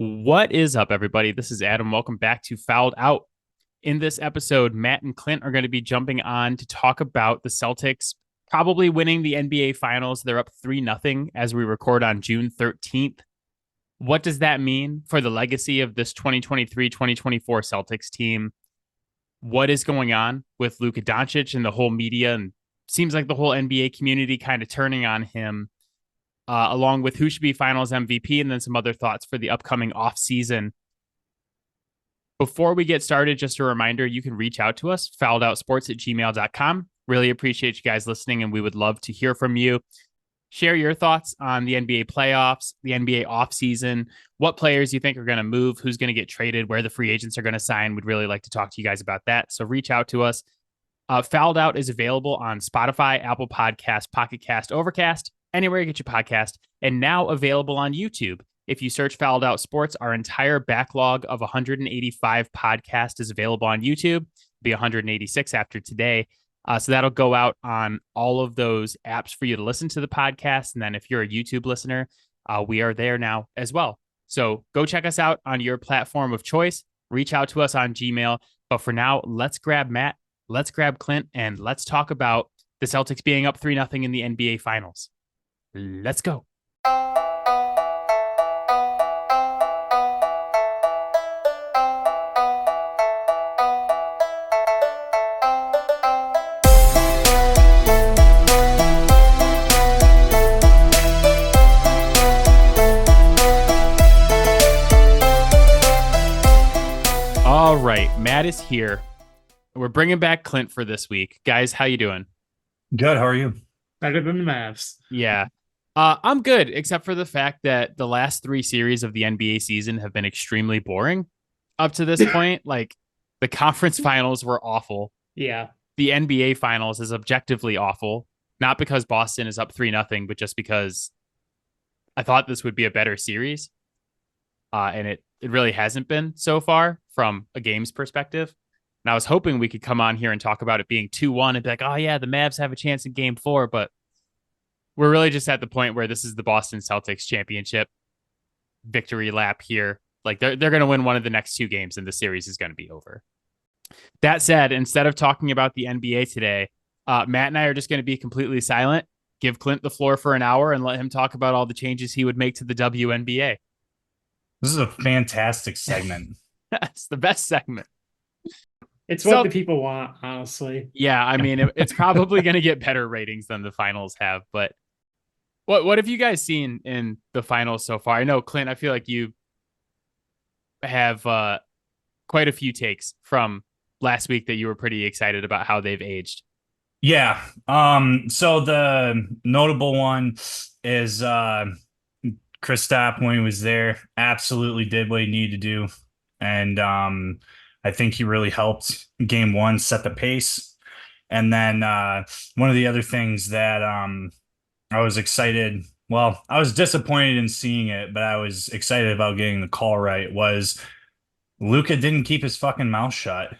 What is up, everybody? This is Adam. Welcome back to Fouled Out. In this episode, Matt and Clint are going to be jumping on to talk about the Celtics probably winning the NBA Finals. They're up 3-0 as we record on June 13th. What does that mean for the legacy of this 2023-2024 Celtics team? What is going on with Luka Doncic and the whole media? And seems like the whole NBA community kind of turning on him. Along with who should be finals MVP, and then some other thoughts for the upcoming offseason. Before we get started, just a reminder, you can reach out to us, fouledoutsports@gmail.com. Really appreciate you guys listening, and we would love to hear from you. Share your thoughts on the NBA playoffs, the NBA offseason, what players you think are going to move, who's going to get traded, where the free agents are going to sign. We'd really like to talk to you guys about that. So reach out to us. Fouled Out is available on Spotify, Apple Podcasts, Pocket Cast, Overcast, anywhere you get your podcast, and now available on YouTube. If you search Fouled Out Sports, our entire backlog of 185 podcasts is available on YouTube. It'll be 186 after today. So that'll go out on all of those apps for you to listen to the podcast. And then if you're a YouTube listener, we are there now as well. So go check us out on your platform of choice. Reach out to us on Gmail. But for now, let's grab Matt, let's grab Clint, and let's talk about the Celtics being up 3-0 in the NBA Finals. Let's go. All right, Matt is here. We're bringing back Clint for this week. Guys, how you doing? Good. How are you? Better than the Mavs. Yeah. I'm good, except for the fact that the last three series of the NBA season have been extremely boring up to this point. Like, the conference finals were awful. Yeah. The NBA finals is objectively awful, not because Boston is up 3-0, but just because I thought this would be a better series. And it really hasn't been so far from a games perspective. And I was hoping we could come on here and talk about it being 2-1 and be like, oh, yeah, the Mavs have a chance in game 4, but we're really just at the point where this is the Boston Celtics championship victory lap here. Like they're going to win one of the next two games and the series is going to be over. That said, instead of talking about the NBA today, Matt and I are just going to be completely silent, give Clint the floor for an hour and let him talk about all the changes he would make to the WNBA. This is a fantastic segment. That's the best segment. It's what the people want, honestly. Yeah, I mean, it's probably going to get better ratings than the finals have, but what have you guys seen in the finals so far? I know, Clint, I feel like you have quite a few takes from last week that you were pretty excited about how they've aged. Yeah. So the notable one is Kristaps, when he was there, absolutely did what he needed to do. And I think he really helped game one set the pace. And then one of the other things that I was excited, well, I was disappointed in seeing it, but I was excited about getting the call right, was Luka didn't keep his fucking mouth shut.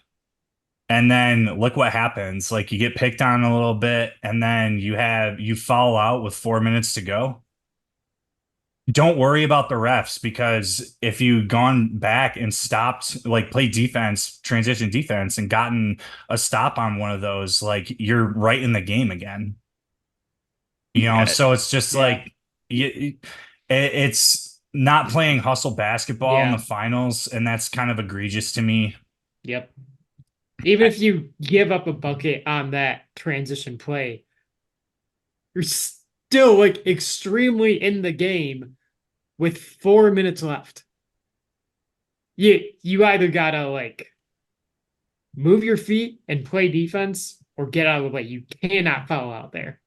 And then look what happens. Like, you get picked on a little bit, and then you foul out with 4 minutes to go. Don't worry about the refs, because if you'd gone back and stopped, like played defense, transition defense, and gotten a stop on one of those, like, you're right in the game again. You know, so it's just like it's not playing hustle basketball in the finals, and that's kind of egregious to me. Yep. Even if you give up a bucket on that transition play, you're still like extremely in the game with 4 minutes left. You either gotta like move your feet and play defense or get out of the way. You cannot foul out there.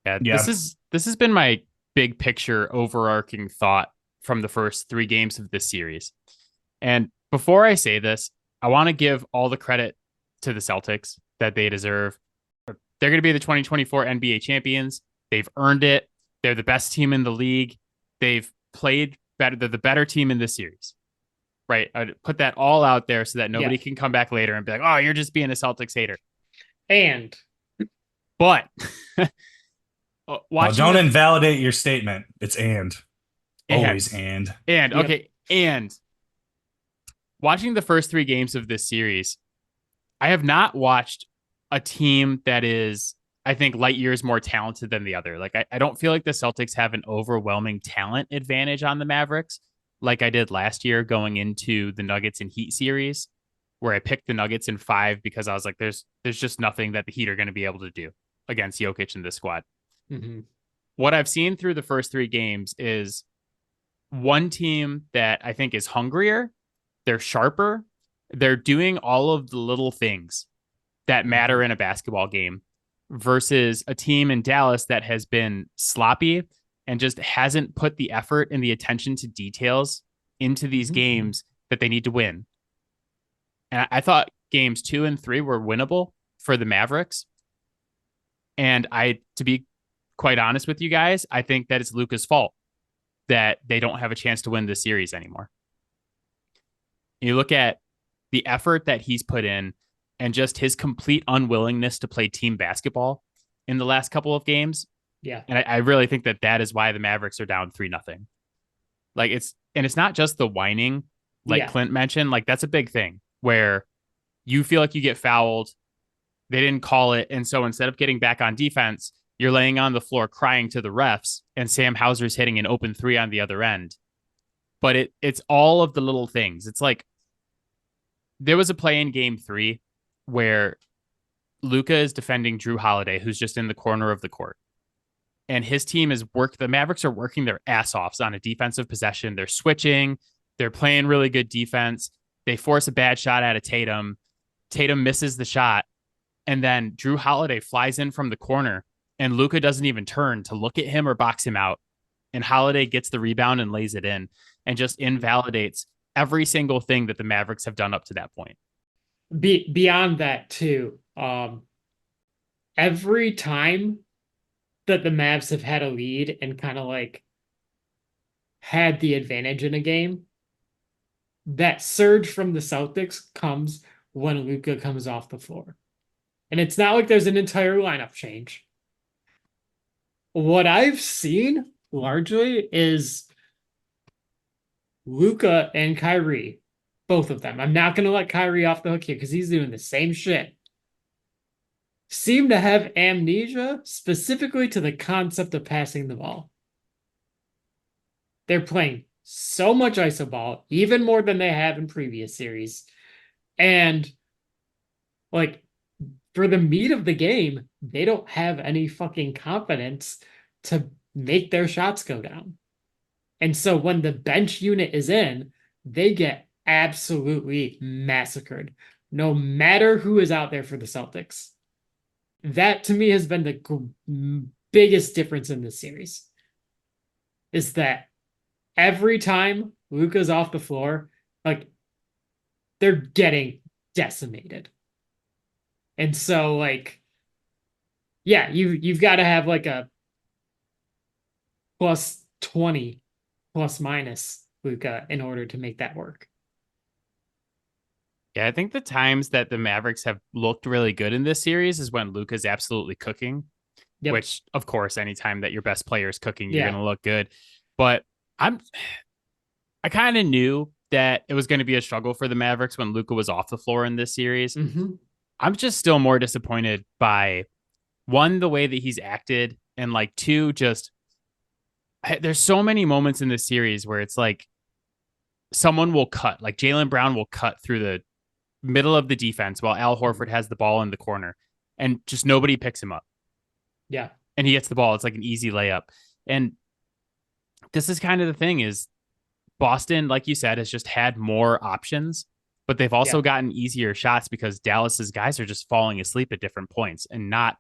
Yeah. This has been my big picture overarching thought from the first three games of this series. And before I say this, I want to give all the credit to the Celtics that they deserve. They're going to be the 2024 NBA champions. They've earned it. They're the best team in the league. They've played better. They're the better team in this series. Right? I'd put that all out there so that nobody can come back later and be like, oh, you're just being a Celtics hater. But don't invalidate your statement. It's and. Always and. Okay. And watching the first 3 games of this series, I have not watched a team that is, I think, light years more talented than the other. Like, I don't feel like the Celtics have an overwhelming talent advantage on the Mavericks like I did last year going into the Nuggets and Heat series, where I picked the Nuggets in 5 because I was like, there's just nothing that the Heat are going to be able to do against Jokic and this squad. Mm-hmm. What I've seen through the first 3 games is one team that I think is hungrier, they're sharper, they're doing all of the little things that matter in a basketball game versus a team in Dallas that has been sloppy and just hasn't put the effort and the attention to details into these games that they need to win. And I thought games 2 and 3 were winnable for the Mavericks. And to be quite honest with you guys, I think that it's Luka's fault that they don't have a chance to win this series anymore. You look at the effort that he's put in and just his complete unwillingness to play team basketball in the last couple of games. Yeah. And I really think that is why the Mavericks are down 3-0. Like it's not just the whining, like Clint mentioned, like that's a big thing where you feel like you get fouled. They didn't call it. And so instead of getting back on defense, you're laying on the floor crying to the refs and Sam Hauser's hitting an open 3 on the other end. But it's all of the little things. It's like there was a play in game 3 where Luka is defending Drew Holiday, who's just in the corner of the court. And his team the Mavericks are working their ass offs on a defensive possession. They're switching. They're playing really good defense. They force a bad shot out of Tatum. Tatum misses the shot. And then Drew Holiday flies in from the corner and Luka doesn't even turn to look at him or box him out. And Holiday gets the rebound and lays it in and just invalidates every single thing that the Mavericks have done up to that point. Beyond that too, every time that the Mavs have had a lead and kind of like had the advantage in a game, that surge from the Celtics comes when Luka comes off the floor. And it's not like there's an entire lineup change. What I've seen largely is Luka and Kyrie, both of them. I'm not going to let Kyrie off the hook here because he's doing the same shit. Seem to have amnesia specifically to the concept of passing the ball. They're playing so much iso ball, even more than they have in previous series. And like for the meat of the game, they don't have any fucking confidence to make their shots go down. And so when the bench unit is in, they get absolutely massacred, no matter who is out there for the Celtics. That to me has been the biggest difference in this series, is that every time Luka's off the floor, like they're getting decimated. And so like, yeah, you've got to have like a plus 20 plus minus Luka in order to make that work. Yeah, I think the times that the Mavericks have looked really good in this series is when Luka's absolutely cooking, which of course, anytime that your best player is cooking, you're going to look good. But I kind of knew that it was going to be a struggle for the Mavericks when Luka was off the floor in this series. Mm-hmm. I'm just still more disappointed by one, the way that he's acted, and like two, just there's so many moments in this series where it's like someone will cut, like Jaylen Brown will cut through the middle of the defense while Al Horford has the ball in the corner and just nobody picks him up. Yeah. And he gets the ball. It's like an easy layup. And this is kind of the thing is Boston, like you said, has just had more options, but they've also gotten easier shots because Dallas's guys are just falling asleep at different points and not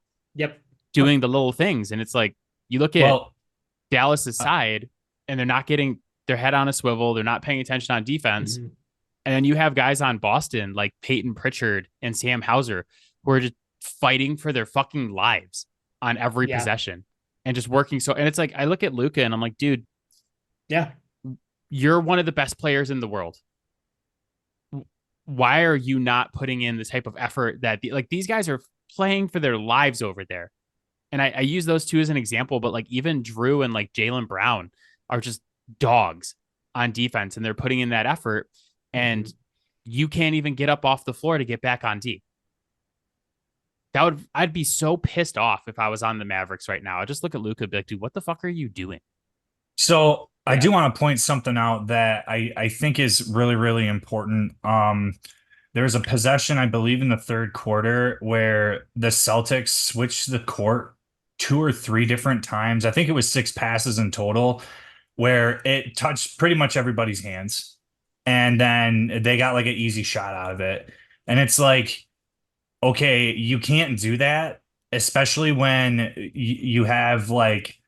doing the little things. And it's like, you look at Dallas's side and they're not getting their head on a swivel. They're not paying attention on defense. Mm-hmm. And then you have guys on Boston like Peyton Pritchard and Sam Hauser who are just fighting for their fucking lives on every possession and just working. So, and it's like, I look at Luka and I'm like, dude, you're one of the best players in the world. Why are you not putting in the type of effort that like these guys are playing for their lives over there? And I use those two as an example, but like even Drew and like Jaylen Brown are just dogs on defense and they're putting in that effort, and you can't even get up off the floor to get back on D. I'd be so pissed off if I was on the Mavericks right now. I just look at Luka and be like, dude, what the fuck are you doing? So I do want to point something out that I think is really, really important. There was a possession, I believe, in the third quarter where the Celtics switched the court 2 or 3 different times. I think it was 6 passes in total, where it touched pretty much everybody's hands. And then they got like an easy shot out of it. And it's like, okay, you can't do that, especially when you have like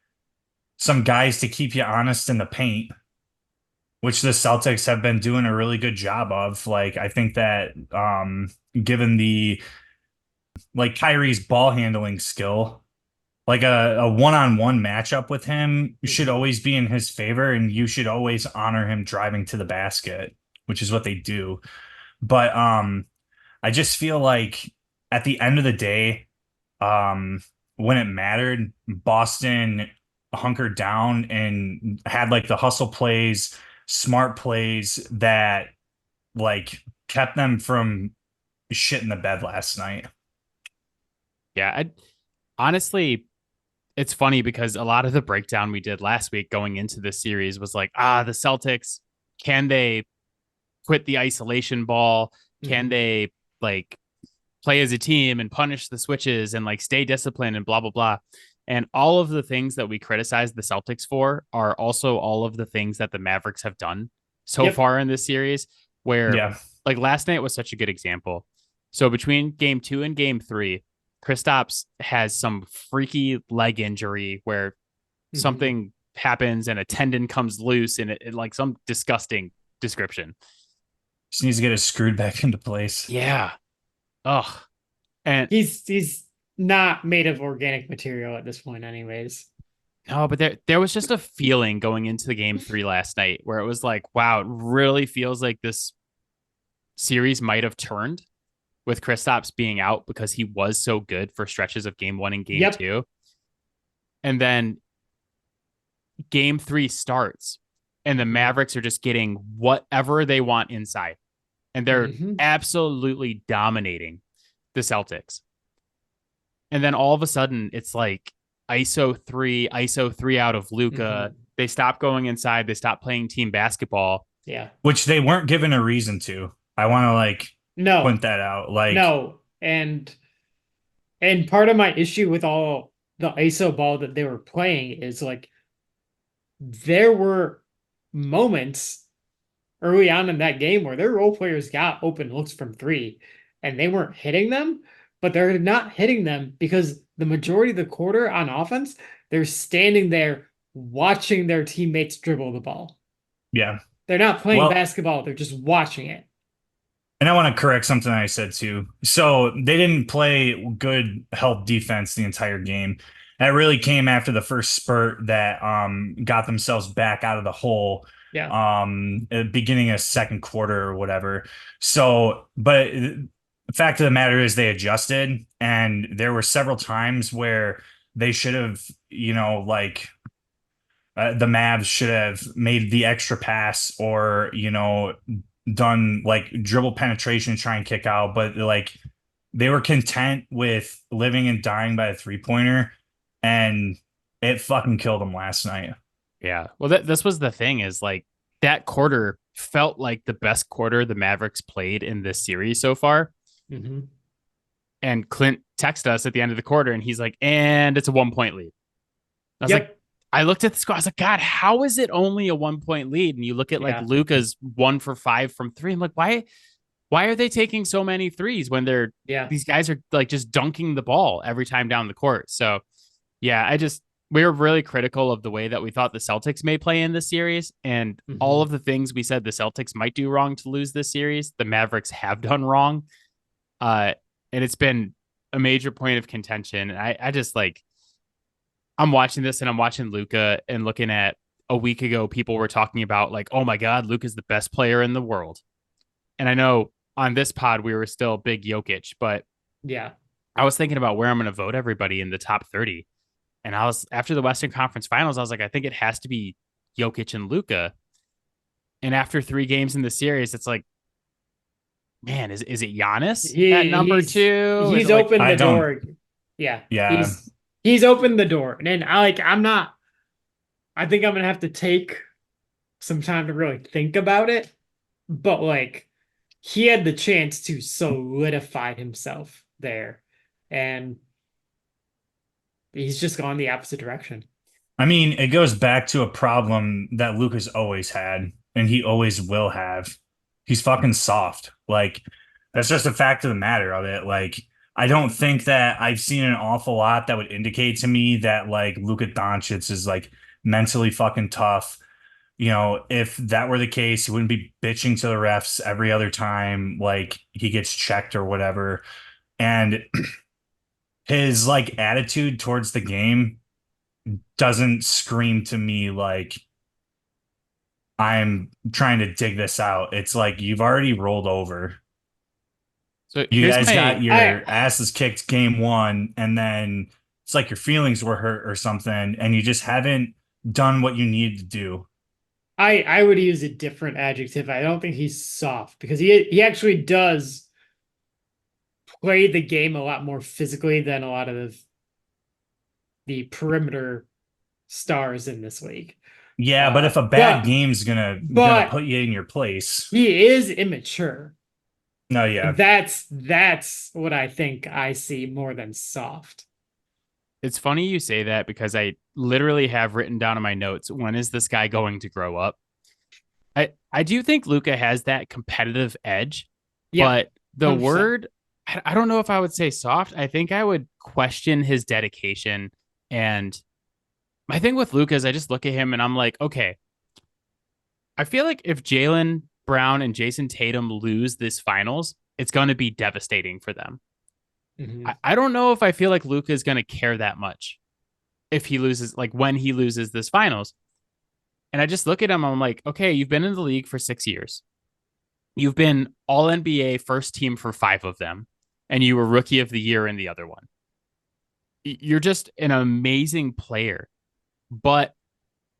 some guys to keep you honest in the paint, which the Celtics have been doing a really good job of. Like, I think that given the like Kyrie's ball handling skill, like a one-on-one matchup with him should always be in his favor, and you should always honor him driving to the basket, which is what they do. But I just feel like at the end of the day, when it mattered, Boston hunkered down and had like the hustle plays, smart plays that like kept them from shit in the bed last night. Yeah, honestly, it's funny because a lot of the breakdown we did last week going into this series was like, the Celtics, can they quit the isolation ball? Can they like play as a team and punish the switches and like stay disciplined and blah, blah, blah. And all of the things that we criticize the Celtics for are also all of the things that the Mavericks have done so far in this series, where like last night was such a good example. So between game 2 and game 3, Kristaps has some freaky leg injury where something happens and a tendon comes loose and it like some disgusting description. Just needs to get it screwed back into place. Yeah. Ugh. And he's not made of organic material at this point anyways. No, but there was just a feeling going into the game 3 last night where it was like, wow, it really feels like this series might have turned with Kristaps being out because he was so good for stretches of game 1 and game 2. And then game 3 starts and the Mavericks are just getting whatever they want inside. And they're absolutely dominating the Celtics. And then all of a sudden, it's like ISO 3 out of Luka. They stop going inside. They stop playing team basketball. Yeah. Which they weren't given a reason to. I want to point that out. And part of my issue with all the ISO ball that they were playing is like there were moments early on in that game where their role players got open looks from 3 and they weren't hitting them, but they're not hitting them because the majority of the quarter on offense, they're standing there watching their teammates dribble the ball. Yeah. They're not playing basketball. They're just watching it. And I want to correct something I said too. So they didn't play good help defense the entire game. That really came after the first spurt that got themselves back out of the hole. At the beginning of second quarter or whatever. So, but the fact of the matter is they adjusted, and there were several times where they should have, the Mavs should have made the extra pass or, done like dribble penetration, try and kick out, but like they were content with living and dying by a 3-pointer, and it fucking killed them last night. Yeah. Well, this was the thing is like that quarter felt like the best quarter the Mavericks played in this series so far. And Clint texted us at the end of the quarter and he's like, and it's a 1-point lead. I was like, I looked at the score. I was like, God, how is it only a 1-point lead? And you look at like Luka's 1 for 5 from 3. I'm like, why are they taking so many threes when these guys are like just dunking the ball every time down the court? So yeah, we were really critical of the way that we thought the Celtics may play in this series, and all of the things we said the Celtics might do wrong to lose this series, the Mavericks have done wrong. And it's been a major point of contention. I just like, I'm watching this and I'm watching Luka and looking at a week ago, people were talking about like, oh my God, Luka's the best player in the world. And I know on this pod, we were still big Jokic, but I was thinking about where I'm going to vote everybody in the top 30. And after the Western Conference Finals, I was like, I think it has to be Jokic and Luka. And after 3 games in the series, it's like, man, is it Giannis at He number he's two? Is he's it like opened I the don't. door. Yeah, Yeah. he's opened the door. And then I'm not. I think I'm gonna have to take some time to really think about it. But like he had the chance to solidify himself there, and he's just gone the opposite direction. I mean, it goes back to a problem that Luka's always had, and he always will have. He's fucking soft. Like, that's just a fact of the matter of it. Like, I don't think that I've seen an awful lot that would indicate to me that like Luka Doncic is like mentally fucking tough. You know, if that were the case, he wouldn't be bitching to the refs every other time like he gets checked or whatever. And his like attitude towards the game doesn't scream to me like I'm trying to dig this out. It's like you've already rolled over. so You here's guys got my I your asses kicked game one, and then it's like your feelings were hurt or something, and you just haven't done what you need to do. I would use a different adjective. I don't think he's soft because he actually does play the game a lot more physically than a lot of the perimeter stars in this league. Yeah, but if a bad But game's gonna but put you in your place. he is immature. No, yeah. That's what I think I see more than soft. It's funny you say that because I literally have written down in my notes, when is this guy going to grow up? I do think Luka has that competitive edge, Yeah, but the 100%. word, I don't know if I would say soft. I think I would question his dedication. And my thing with Luka is I just look at him and I'm like, okay, I feel like if Jaylen Brown and Jason Tatum lose this finals, it's going to be devastating for them. I don't know if I feel like Luka is going to care that much if he loses, like when he loses this finals. And I just look at him, I'm like, okay, you've been in the league for 6 years. You've been all NBA first team for 5 of them, and you were rookie of the year in the other one. You're just an amazing player. But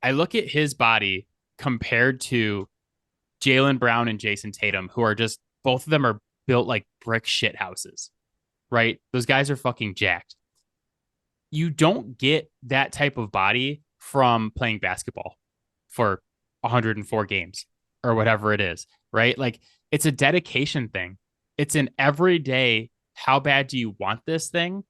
I look at his body compared to Jaylen Brown and Jason Tatum, who are just, both of them are built like brick shit houses, right? Those guys are fucking jacked. You don't get that type of body from playing basketball for 104 games or whatever it is, right? Like it's a dedication thing. It's an everyday, how bad do you want this thing?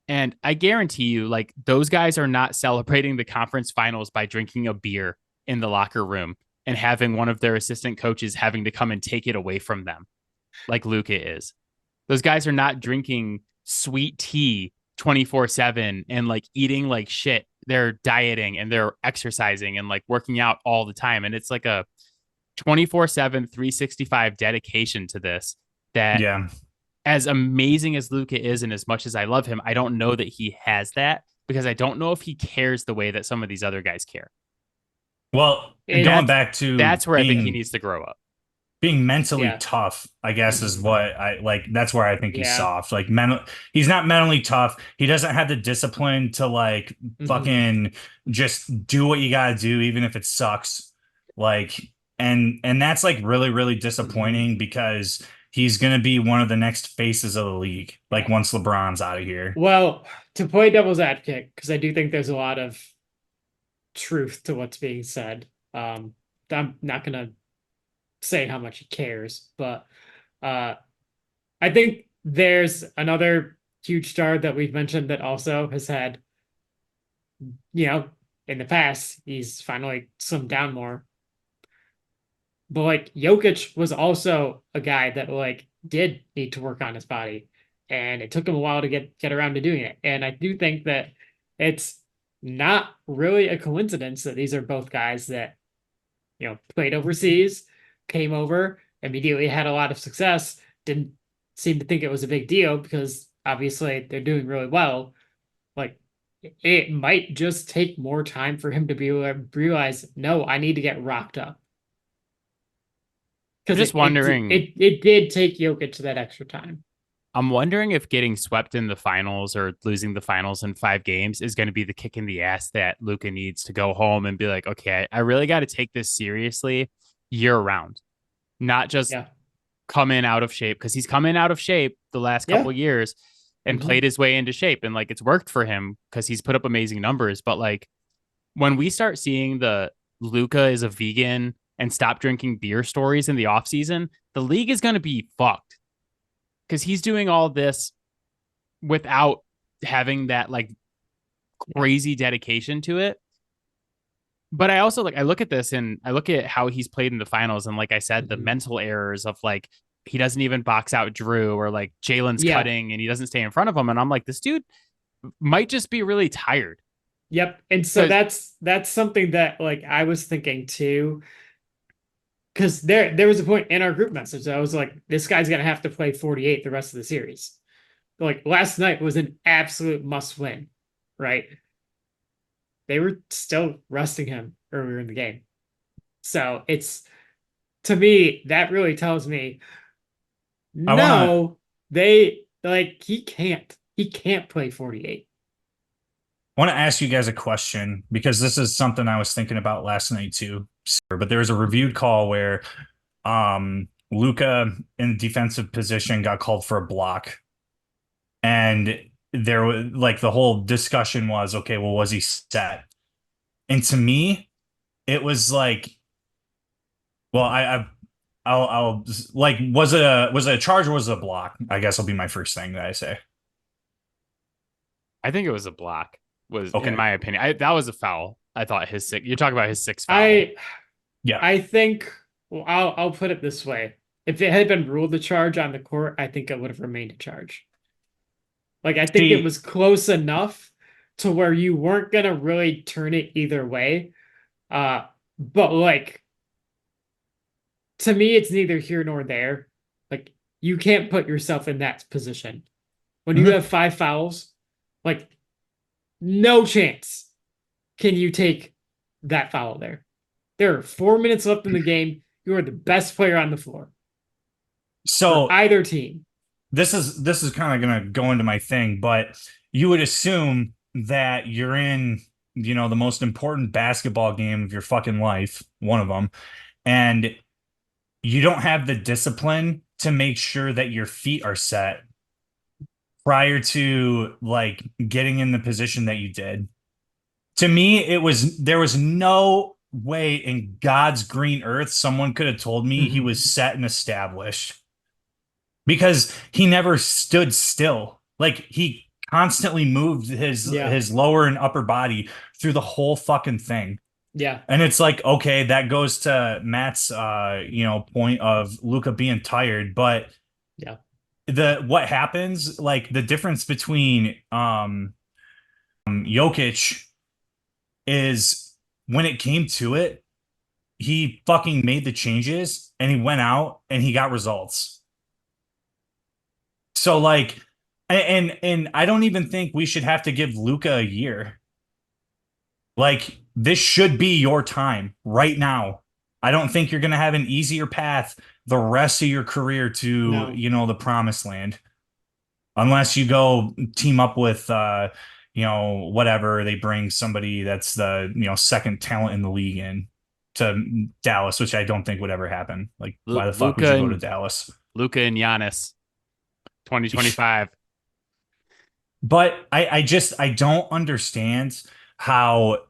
And I guarantee you, like those guys are not celebrating the conference finals by drinking a beer in the locker room and having one of their assistant coaches having to come and take it away from them, like Luka is. Those guys are not drinking sweet tea 24/7 and like eating like shit. They're dieting and they're exercising and like working out all the time. And it's like a 24/7, 365 dedication to this that, Yeah. as amazing as Luka is and as much as I love him, I don't know that he has that because I don't know if he cares the way that some of these other guys care. Well, And going back to That's where I think he needs to grow up. being mentally Yeah. tough, I guess, is what I like. That's where I think he's Yeah. soft. Like he's not mentally tough. He doesn't have the discipline to like fucking just do what you gotta do, even if it sucks. Like, and that's like really, really disappointing because he's gonna be one of the next faces of the league. Like once LeBron's out of here. Well, to play devil's advocate, because I do think there's a lot of truth to what's being said. I'm not gonna say how much he cares, but I think there's another huge star that we've mentioned that also has had, in the past, he's finally slimmed down more. But like Jokic was also a guy that like did need to work on his body, and it took him a while to get around to doing it. And I do think that it's not really a coincidence that these are both guys that played overseas, came over, immediately had a lot of success, didn't seem to think it was a big deal because obviously they're doing really well. Like it might just take more time for him to be able to realize, no, I need to get rocked up. I'm just wondering. It did take Jokic that extra time. I'm wondering if getting swept in the finals or losing the finals in 5 games is going to be the kick in the ass that Luka needs to go home and be like, okay, I really got to take this seriously year round, not just Yeah. come in out of shape, because he's come in out of shape the last couple Yeah. of years and played his way into shape, and like it's worked for him because he's put up amazing numbers. But like when we start seeing the Luka is a vegan and stop drinking beer stories in the offseason, the league is going to be fucked because he's doing all this without having that like crazy dedication to it. But I also like I look at this and I look at how he's played in the finals, and like I said, the mental errors of like he doesn't even box out Drew, or like Jaylen's Yeah. cutting and he doesn't stay in front of him, and I'm like, this dude might just be really tired. Yep. And so 'Cause- that's something that like I was thinking too. Because there was a point in our group message that I was like, this guy's gonna have to play 48 the rest of the series. Like last night was an absolute must win, right? They were still resting him earlier in the game. So it's, to me, that really tells me I want to they like he can't play 48. ask you guys a question, because this is something I was thinking about last night too. But there was a reviewed call where Luka in defensive position got called for a block. And there was like the whole discussion was, okay, well, was he set? And to me, it was like, well, I'll like, was it a charge or was it a block? I guess will be my first thing that I say. I think it was a block. Was Okay. in my opinion, that was a foul. I thought his six. You're talking about his sixth foul. I think, well, I'll put it this way: if it had been ruled a charge on the court, I think it would have remained a charge. Like I think it was close enough to where you weren't gonna really turn it either way. But like to me, it's neither here nor there. Like you can't put yourself in that position. When you have 5 fouls, like no chance can you take that foul there. There are 4 minutes left in the game. You are the best player on the floor. So for either team. This is kind of going to go into my thing, but you would assume that you're in, the most important basketball game of your fucking life, one of them, and you don't have the discipline to make sure that your feet are set prior to like getting in the position that you did. To me, there was no way in God's green earth someone could have told me he was set and established, because he never stood still. Like he constantly moved his lower and upper body through the whole fucking thing. Yeah. And it's like, okay, that goes to Matt's point of Luka being tired, but yeah, what happens, like the difference between Jokic is when it came to it, he fucking made the changes and he went out and he got results. So like, and I don't even think we should have to give Luka a year. Like this should be your time right now. I don't think you're going to have an easier path the rest of your career to, the promised land, unless you go team up with, whatever, they bring somebody that's the, second talent in the league in to Dallas, which I don't think would ever happen. Like, why the fuck would you go to Dallas? Luka and Giannis, 2025. But I don't understand how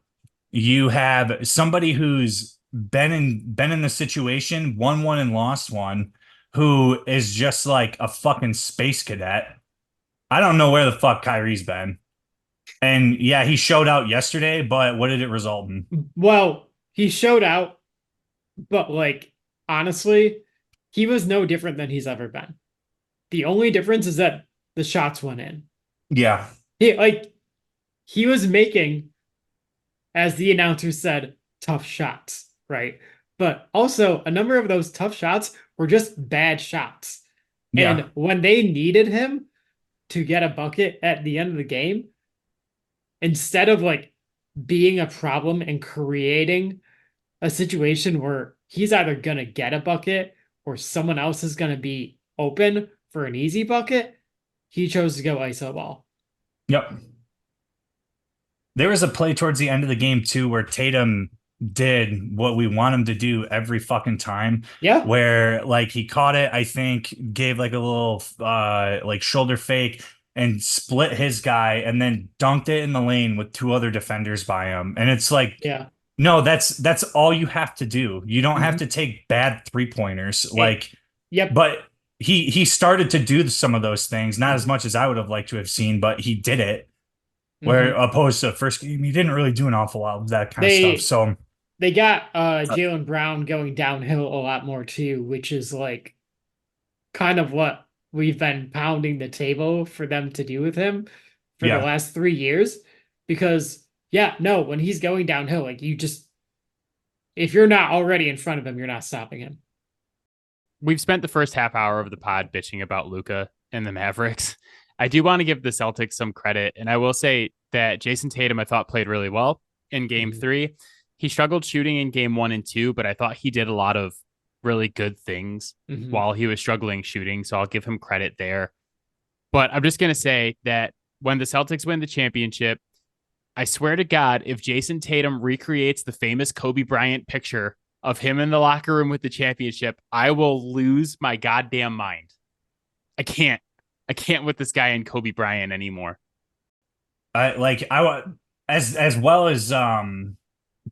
you have somebody who's been in the situation, won one and lost one, who is just like a fucking space cadet. I don't know where the fuck Kyrie's been. And yeah, he showed out yesterday, but what did it result in? Well, he showed out, but like honestly, he was no different than he's ever been. The only difference is that the shots went in. Yeah. He was making, as the announcer said, tough shots, right? But also a number of those tough shots were just bad shots. Yeah. And when they needed him to get a bucket at the end of the game, instead of like being a problem and creating a situation where he's either going to get a bucket or someone else is going to be open for an easy bucket, he chose to go ISO ball. Yep. There was a play towards the end of the game too where Tatum did what we want him to do every fucking time. Yeah. Where like he caught it, I think, gave like a little like shoulder fake and split his guy and then dunked it in the lane with two other defenders by him. And it's like, Yeah. no, that's all you have to do. You don't have Mhm. to take bad three-pointers. It- yep. But he started to do some of those things, not as Mhm. much as I would have liked to have seen, but he did it. Where Mhm. opposed to the first game, he didn't really do an awful lot of that kind of stuff. They So they got Jaylen Brown going downhill a lot more too, which is like kind of what we've been pounding the table for them to do with him for the yeah, last 3 years. Because yeah, no, when he's going downhill, like you just if you're not already in front of him, you're not stopping him. We've spent the first half hour of the pod bitching about Luka and the Mavericks. I do want to give the Celtics some credit, and I will say that Jason Tatum, I thought, played really well in game Mhm. 3. He struggled shooting in game 1 and 2, but I thought he did a lot of really good things Mhm. while he was struggling shooting, so I'll give him credit there. But I'm just going to say that when the Celtics win the championship, I swear to God, if Jason Tatum recreates the famous Kobe Bryant picture of him in the locker room with the championship, I will lose my goddamn mind. I can't. I can't with this guy and Kobe Bryant anymore. I as well as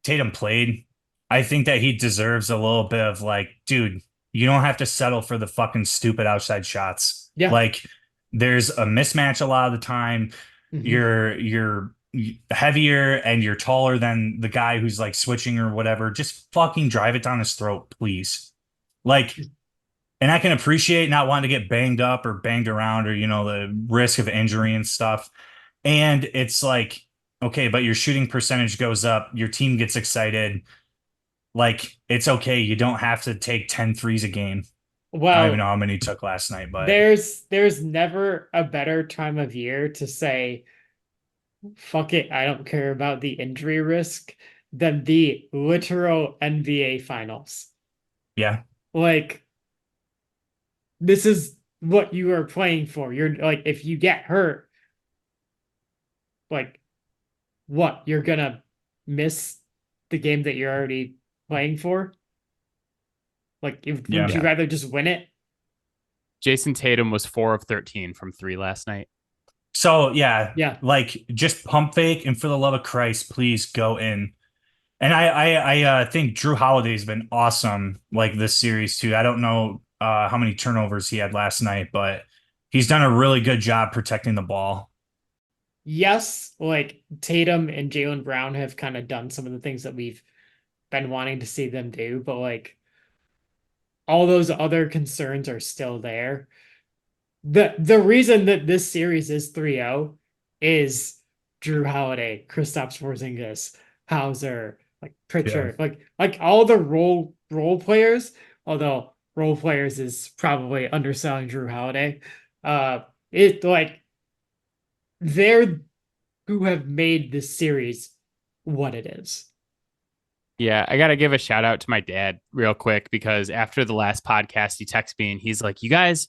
Tatum played, I think that he deserves a little bit of like, dude, you don't have to settle for the fucking stupid outside shots. Yeah. Like there's a mismatch a lot of the time. Mhm. You're heavier and you're taller than the guy who's like switching or whatever. Just fucking drive it down his throat, please. Like, and I can appreciate not wanting to get banged up or banged around or, the risk of injury and stuff. And it's like, okay, but your shooting percentage goes up, your team gets excited. Like, it's okay. You don't have to take 10 threes a game. I don't even know Well, how many he took last night, but there's never a better time of year to say, fuck it, I don't care about the injury risk than the literal NBA finals. yeah, Like, this is what you are playing for. You're like, if you get hurt, like, what? You're gonna miss the game that you're already playing for? Like, yeah. wouldn't you Yeah. rather just win it? Jason Tatum was 4 of 13 from 3 last night. So, yeah, Yeah. like just pump fake and for the love of Christ, please go in. And I think Drew Holiday's been awesome like this series too. I don't know how many turnovers he had last night, but he's done a really good job protecting the ball. Yes, like Tatum and Jaylen Brown have kind of done some of the things that we've been wanting to see them do, but like all those other concerns are still there. The reason that this series is 3-0 is Drew Holiday, Kristaps Porzingis, Hauser, like Yeah. Pritchard, like all the role players, although role players is probably underselling Drew Holiday. It like they're who have made this series what it is. Yeah, I got to give a shout out to my dad real quick because after the last podcast, he texted me and he's like, "You guys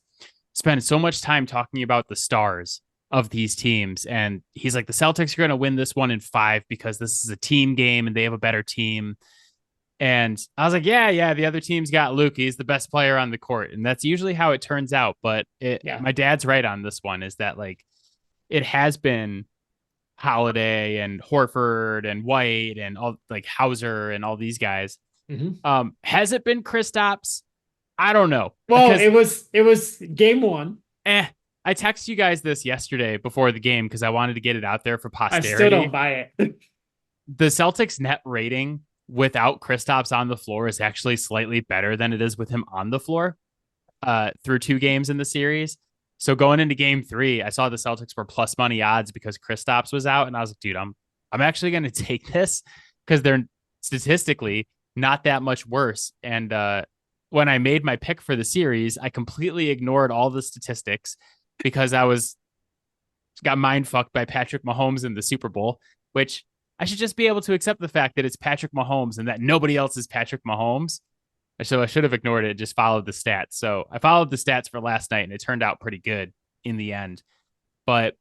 spend so much time talking about the stars of these teams." And he's like, "The Celtics are going to win this one in 5 because this is a team game and they have a better team." And I was like, yeah, the other team's got Luke. He's the best player on the court. And that's usually how it turns out. But Yeah. my dad's right on this one is that like it has been Holiday and Horford and White and all like Hauser and all these guys. Mhm. Has it been Kristaps? I don't know. Well, Because it was game one. I texted you guys this yesterday before the game because I wanted to get it out there for I still don't posterity. buy it. The Celtics net rating without Kristaps on the floor is actually slightly better than it is with him on the floor through 2 games in the series. So going into game 3, I saw the Celtics were plus money odds because Kristaps was out, and I was like, dude, I'm actually going to take this because they're statistically not that much worse. And when I made my pick for the series, I completely ignored all the statistics because I got mind fucked by Patrick Mahomes in the Super Bowl, which I should just be able to accept the fact that it's Patrick Mahomes and that nobody else is Patrick Mahomes. So I should have ignored it, just followed the stats. So I followed the stats for last night and it turned out pretty good in the end. But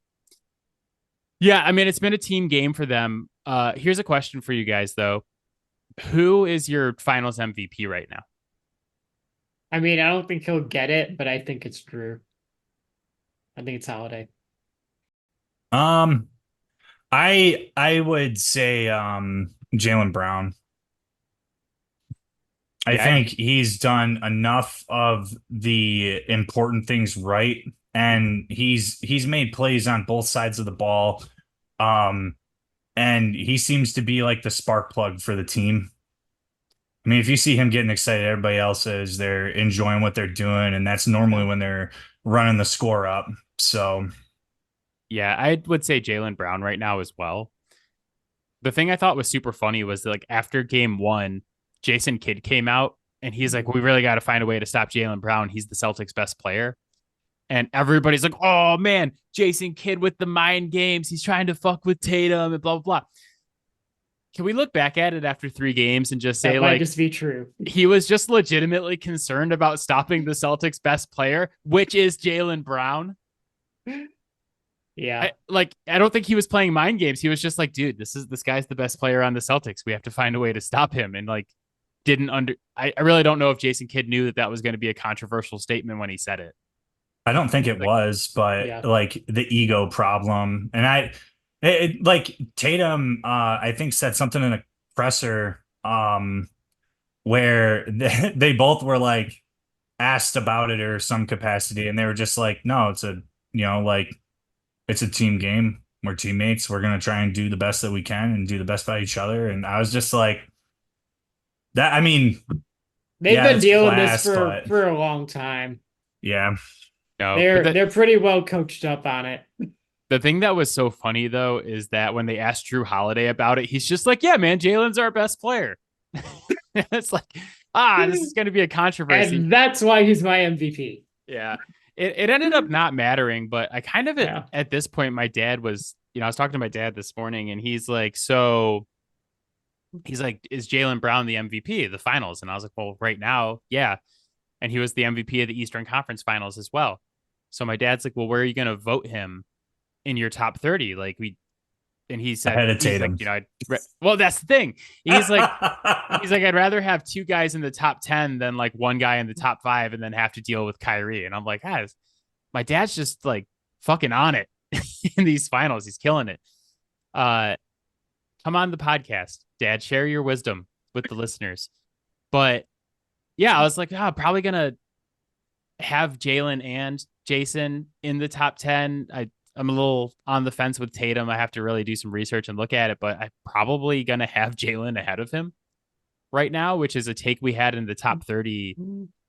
yeah, I mean, it's been a team game for them. Here's a question for you guys, though. Who is your finals MVP right now? I mean, I don't think he'll get it, but I think it's Drew. I think it's Holiday. I would say Jaylen Brown. I Yeah, think he's done enough of the important things right, and he's made plays on both sides of the ball. Um, and he seems to be like the spark plug for the team. I mean, if you see him getting excited, everybody else is. They're enjoying what they're doing, and that's normally when they're running the score up. So yeah, I would say Jaylen Brown right now as well. The thing I thought was super funny was that, like, after game one, Jason Kidd came out and he's like, we really got to find a way to stop Jaylen Brown. He's the Celtics' best player. And everybody's like, oh man, Jason Kidd with the mind games. He's trying to fuck with Tatum and blah, blah, blah. Can we look back at it after 3 games and just say, That might like, just be true. he was just legitimately concerned about stopping the Celtics' best player, which is Jaylen Brown? Yeah. I don't think he was playing mind games. He was just like, dude, this guy's the best player on the Celtics. We have to find a way to stop him. And like, I really don't know if Jason Kidd knew that was going to be a controversial statement when he said it. I don't think it Like, was, but Yeah. like the ego problem, and like Tatum, I think said something in a presser, where they both were like asked about it or some capacity, and they were just like, no, like it's a team game. We're teammates. We're gonna try and do the best that we can and do the best by each other. And I was just like, that. I mean, They've yeah, been it's dealing class, this but for a long time. yeah, no, They're pretty well coached up on it. the thing that was so funny though is that when they asked Drew Holiday about it, he's just like, yeah, man, Jaylen's our best player. It's like, this is going to be a controversy. And that's why he's my MVP. Yeah. It ended up not mattering, but I kind of, Yeah. at this point, my dad was, I was talking to my dad this morning and he's like, is Jaylen Brown the MVP of the finals? And I was like, well, right now, yeah. And he was the MVP of the Eastern Conference Finals as well. So my dad's like, well, where are you going to vote him in your top 30? And he said, ahead of he's Tatum. like, well, that's the thing. He's like, I'd rather have 2 guys in the top 10 than like 1 guy in the top 5 and then have to deal with Kyrie. And I'm like, guys, my dad's just like fucking on it in these finals. He's killing it. Come on the podcast, Dad, share your wisdom with the listeners. But yeah, I was like, probably going to have Jaylen and Jason in the top 10. I'm a little on the fence with Tatum. I have to really do some research and look at it, but I'm probably going to have Jaylen ahead of him right now, which is a take we had in the top 30,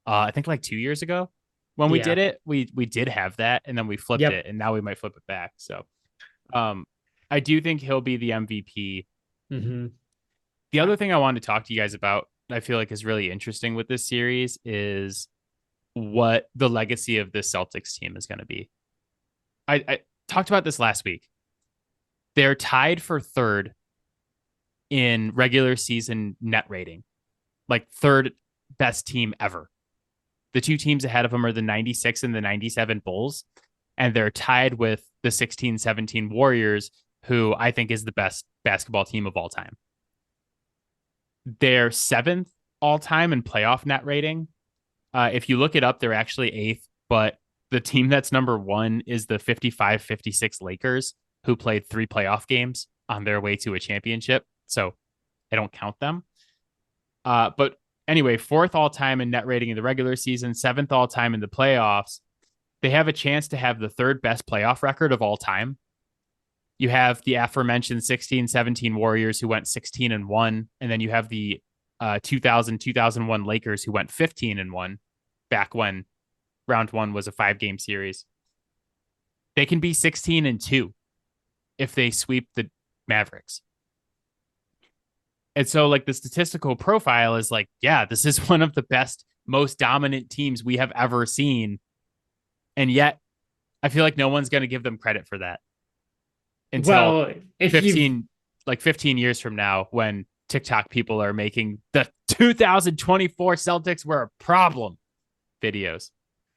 I think like 2 years ago when we did it. We did have that, and then we flipped it, and now we might flip it back. So I do think he'll be the MVP. Mm-hmm. The other thing I wanted to talk to you guys about, I feel like is really interesting with this series, is what the legacy of this Celtics team is going to be. I talked about this last week. They're tied for 3rd in regular season net rating, like 3rd best team ever. The 2 teams ahead of them are the 96 and the 97 Bulls, and they're tied with the 16-17 Warriors, who I think is the best basketball team of all time. They're 7th all time in playoff net rating. If you look it up, they're actually 8th, but the team that's number 1 is the 55-56 Lakers, who played 3 playoff games on their way to a championship. So I don't count them. But anyway, 4th all time in net rating in the regular season, 7th all time in the playoffs. They have a chance to have the 3rd best playoff record of all time. You have the aforementioned 16-17 Warriors who went 16-1, and then you have the 2000-2001 Lakers who went 15-1 back when round 1 was a 5-game series. They can be 16-2 if they sweep the Mavericks. And so like the statistical profile is like, yeah, this is one of the best, most dominant teams we have ever seen. And yet I feel like no one's going to give them credit for that until 15 years from now, when TikTok people are making the 2024 Celtics were a problem videos.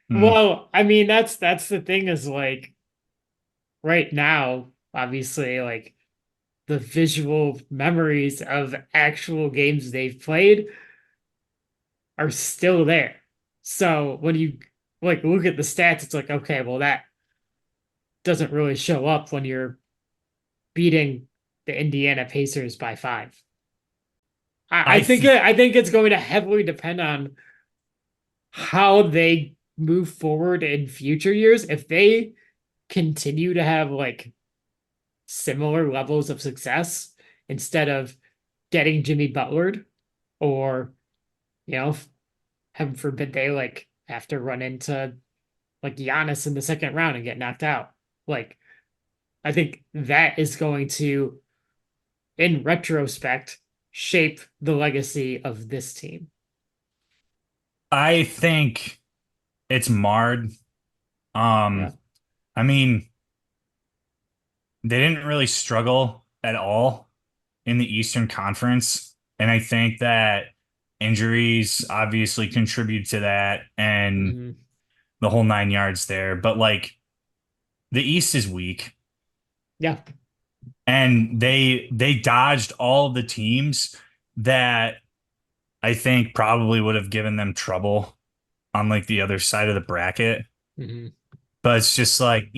Well, I mean, that's the thing is like right now, obviously, like the visual memories of actual games they've played are still there. So when you like look at the stats, it's like, okay, well, that doesn't really show up when you're beating the Indiana Pacers by 5. I think I think it's going to heavily depend on how they move forward in future years. If they continue to have like similar levels of success instead of getting Jimmy Butlered, or heaven forbid they like have to run into like Giannis in the second round and get knocked out. Like, I think that is going to, in retrospect, shape the legacy of this team. I think it's marred. Yeah. I mean, they didn't really struggle at all in the Eastern Conference. And I think that injuries obviously contribute to that and Mm-hmm. the whole 9 yards there. But like the East is weak. Yeah. And they dodged all of the teams that I think probably would have given them trouble on like the other side of the bracket. Mm-hmm. But it's just like,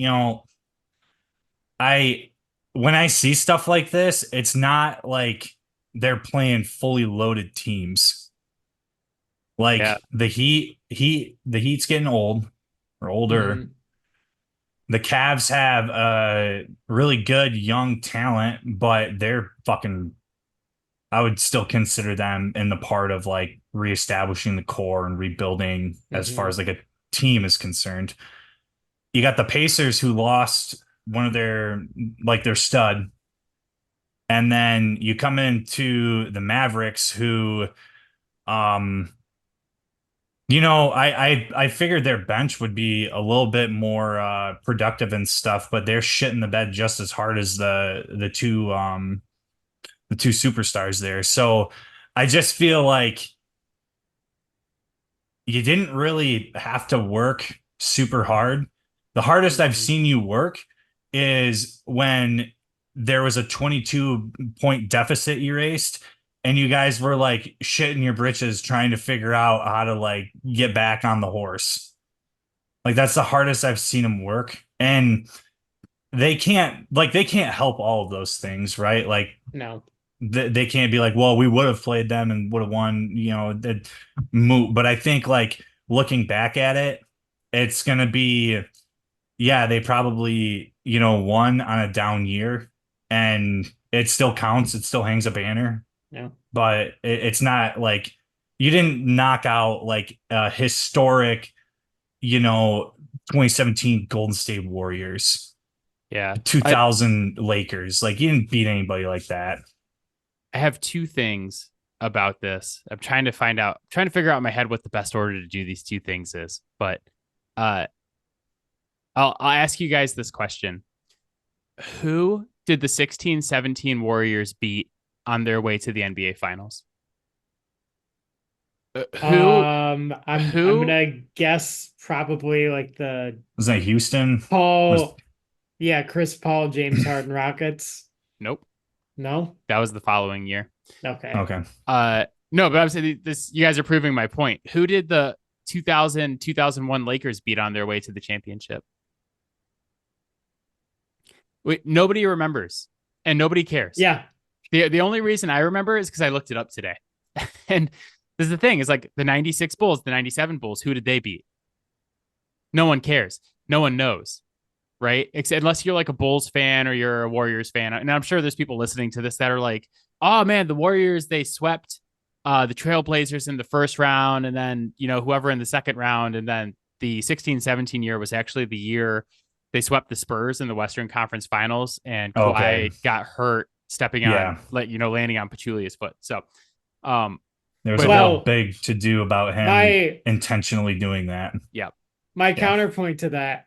I when I see stuff like this, it's not like they're playing fully loaded teams. Yeah. Like the Heat's getting old or older. Mm-hmm. The Cavs have a really good young talent, but they're fucking I would still consider them in the part of like reestablishing the core and rebuilding as far Mm-hmm. as like a team is concerned. You got the Pacers who lost one of their stud. And then you come into the Mavericks who I figured their bench would be a little bit more productive and stuff, but they're shitting the bed just as hard as the two superstars there. So I just feel like you didn't really have to work super hard. The hardest I've Mm-hmm. seen you work is when there was a 22-point deficit erased and you guys were like shitting your britches trying to figure out how to like get back on the horse. Like that's the hardest I've seen them work. And they can't help all of those things, right? Like No. they can't be like, well, we would have played them and would have won, moot. But I think like looking back at it, it's gonna be, yeah, they probably, won on a down year and it still counts. It still hangs a banner, No. but it's not like you didn't knock out like a historic, 2017 Golden State Warriors, Yeah. 2000 Lakers. Like you didn't beat anybody like that. I have two things about this. I'm trying to figure out in my head what the best order to do these two things is. But I'll ask you guys this question. Who did the 16-17 Warriors beat on their way to the NBA Finals? I'm Who? gonna guess probably like the Was that Houston? Paul, yeah, Chris Paul, James Harden Rockets. Nope. No? That was the following year. Okay. Okay. No, but I'm saying this. You guys are proving my point. Who did the 2000-2001 Lakers beat on their way to the championship? Wait, nobody remembers, and nobody cares. Yeah. The only reason I remember is because I looked it up today. And this is the thing: is like the '96 Bulls, the '97 Bulls. Who did they beat? No one cares. No one knows, right? Unless you're like a Bulls fan or you're a Warriors fan. And I'm sure there's people listening to this that are like, "Oh man, the Warriors, they swept the Trailblazers in the first round, and then whoever in the second round, and then the 16-17 year was actually the year they swept the Spurs in the Western Conference Finals, and Kawhi got hurt stepping on, landing on Pachulia's foot. So, there was a real big to do about him intentionally doing that. Yeah. My counterpoint to that,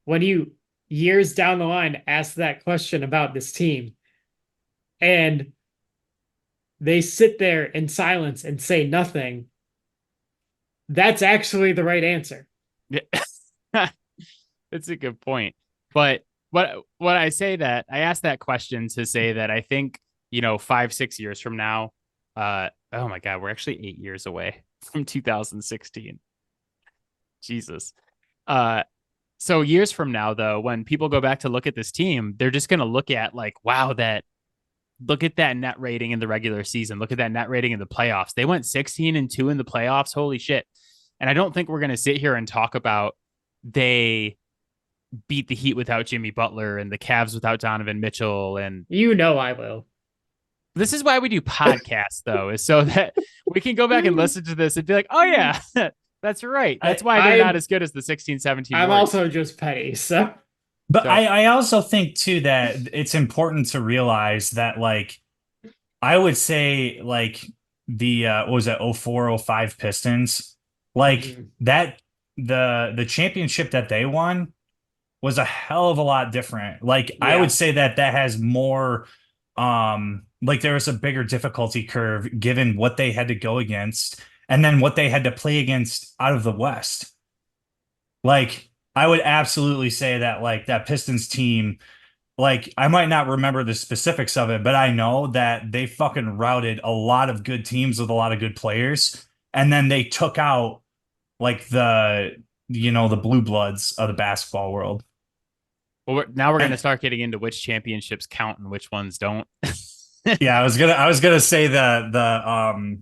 when you years down the line ask that question about this team, and they sit there in silence and say nothing, that's actually the right answer. Yeah. That's a good point. But what I say that I asked that question to say that I think, 5, 6 years from now, oh my God, we're actually 8 years away from 2016. Jesus. Uh, so years from now, though, when people go back to look at this team, they're just going to look at like, wow, look at that net rating in the regular season. Look at that net rating in the playoffs. They went 16-2 in the playoffs. Holy shit. And I don't think we're going to sit here and talk about they beat the Heat without Jimmy Butler and the Cavs without Donovan Mitchell. And I will. this is why we do podcasts, though, is so that we can go back and listen to this and be like, oh, yeah, that's right. That's why they're not as good as the 16-17. I'm Warriors. also just petty. So, But I also think, too, that it's important to realize that, like, I would say, like, the, what was that, 04-05 Pistons, like, that, the championship that they won was a hell of a lot different. Like, I would say that has more, like, there was a bigger difficulty curve given what they had to go against and then what they had to play against out of the West. Like, I would absolutely say that, like, that Pistons team, like, I might not remember the specifics of it, but I know that they fucking routed a lot of good teams with a lot of good players. And then they took out, like, the blue bloods of the basketball world. Well, now we're going to start getting into which championships count and which ones don't. Yeah, I was gonna say the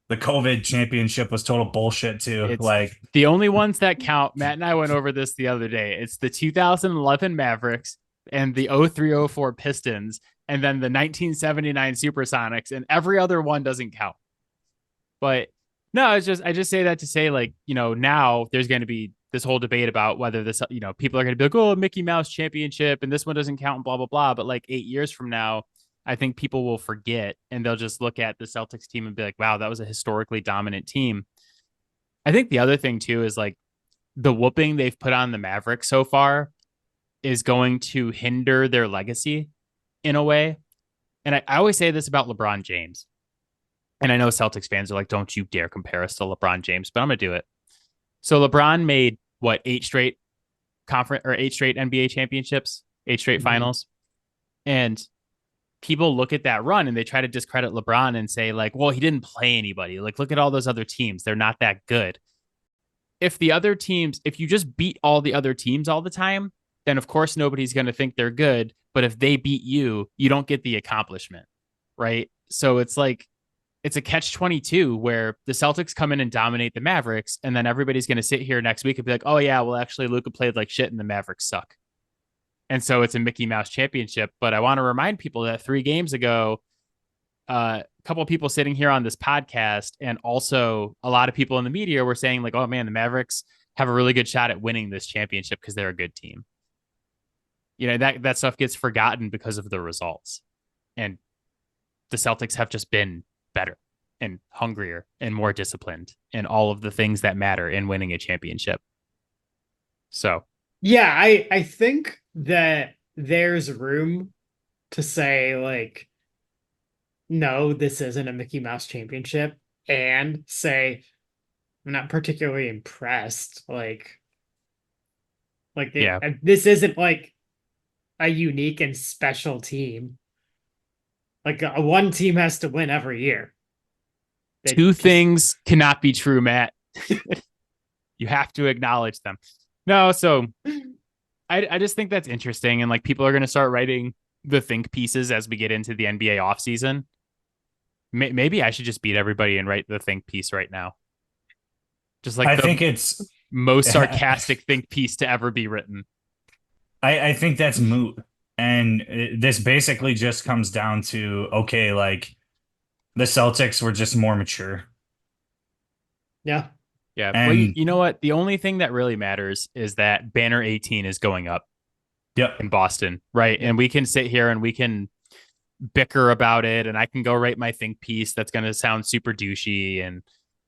COVID championship was total bullshit too. It's like the only ones that count. Matt and I went over this the other day. It's the 2011 Mavericks and the 03-04 Pistons, and then the 1979 Supersonics, and every other one doesn't count. But no, I just say that to say, like, now there's going to be this whole debate about whether this, people are going to be like, oh, Mickey Mouse championship and this one doesn't count and blah, blah, blah. But like 8 years from now, I think people will forget and they'll just look at the Celtics team and be like, wow, that was a historically dominant team. I think the other thing too is like the whooping they've put on the Mavericks so far is going to hinder their legacy in a way. And I always say this about LeBron James. And I know Celtics fans are like, don't you dare compare us to LeBron James, but I'm going to do it. So LeBron made what, 8 straight NBA championships, 8 straight finals. And people look at that run and they try to discredit LeBron and say like, well, he didn't play anybody. Like, look at all those other teams. They're not that good. If you just beat all the other teams all the time, then of course nobody's going to think they're good. But if they beat you, you don't get the accomplishment. Right. So it's like, it's a catch-22 where the Celtics come in and dominate the Mavericks, and then everybody's going to sit here next week and be like, oh, yeah, well, actually, Luka played like shit and the Mavericks suck. And so it's a Mickey Mouse championship. But I want to remind people that 3 games ago, a couple of people sitting here on this podcast and also a lot of people in the media were saying like, oh, man, the Mavericks have a really good shot at winning this championship because they're a good team. That stuff gets forgotten because of the results. And the Celtics have just been better and hungrier and more disciplined and all of the things that matter in winning a championship. So, yeah, I think that there's room to say like, no, this isn't a Mickey Mouse championship, and say, I'm not particularly impressed. This isn't like a unique and special team. Like one team has to win every year. Two things cannot be true, Matt. You have to acknowledge them. No, so I just think that's interesting. And like people are going to start writing the think pieces as we get into the NBA offseason. Maybe I should just beat everybody and write the think piece right now. Just like I think it's most sarcastic think piece to ever be written. I think that's moot. And this basically just comes down to, okay, like the Celtics were just more mature. Yeah. Yeah. And well, you know what? The only thing that really matters is that banner 18 is going up in Boston. Right. And we can sit here and we can bicker about it. And I can go write my think piece that's going to sound super douchey. And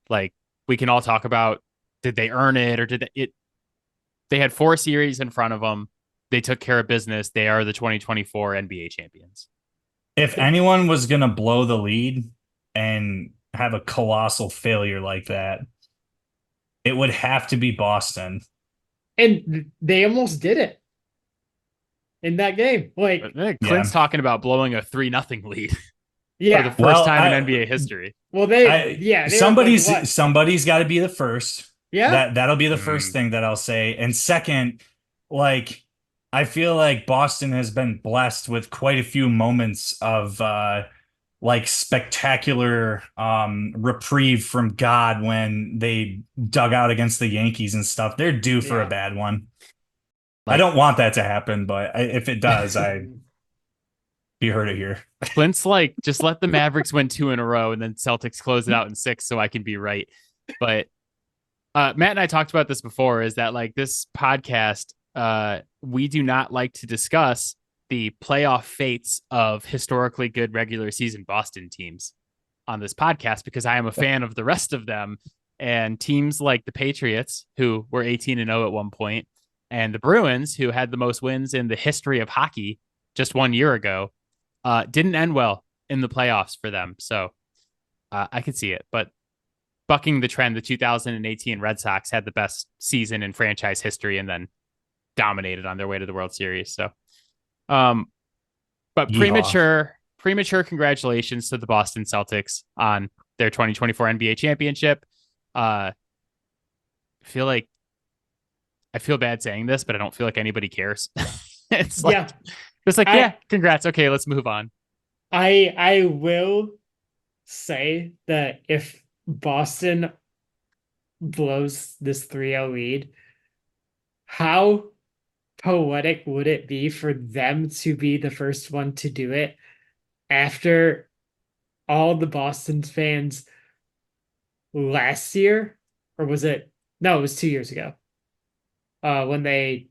like, we can all talk about, did they earn it or they had 4 series in front of them. They took care of business. They are the 2024 NBA champions. If anyone was going to blow the lead and have a colossal failure like that, it would have to be Boston. And they almost did it. in that game. Like, Clint's talking about blowing a 3-0 lead for the yeah. first time in NBA history. Well, they were like, what? Somebody's got to be the first. Yeah. That'll be the first thing that I'll say. And second, like I feel like Boston has been blessed with quite a few moments of like spectacular reprieve from God when they dug out against the Yankees and stuff. They're due for a bad one. I don't want that to happen, but if it does, you heard it here. Clint's like, just let the Mavericks win 2 in a row and then Celtics close it out in 6 so I can be right. But Matt and I talked about this before, is that like this podcast, we do not like to discuss the playoff fates of historically good regular season Boston teams on this podcast because I am a fan of the rest of them, and teams like the Patriots, who were 18-0 at one point, and the Bruins, who had the most wins in the history of hockey just 1 year ago, didn't end well in the playoffs for them. So I could see it, but bucking the trend, the 2018 Red Sox had the best season in franchise history and then dominated on their way to the World Series. So, but premature congratulations to the Boston Celtics on their 2024 NBA championship. I feel bad saying this, but I don't feel like anybody cares. It's like, congrats. Okay, let's move on. I will say that if Boston blows this 3-0 lead, how poetic would it be for them to be the first one to do it after all the Boston fans last year? Or was it? No, it was 2 years ago. When they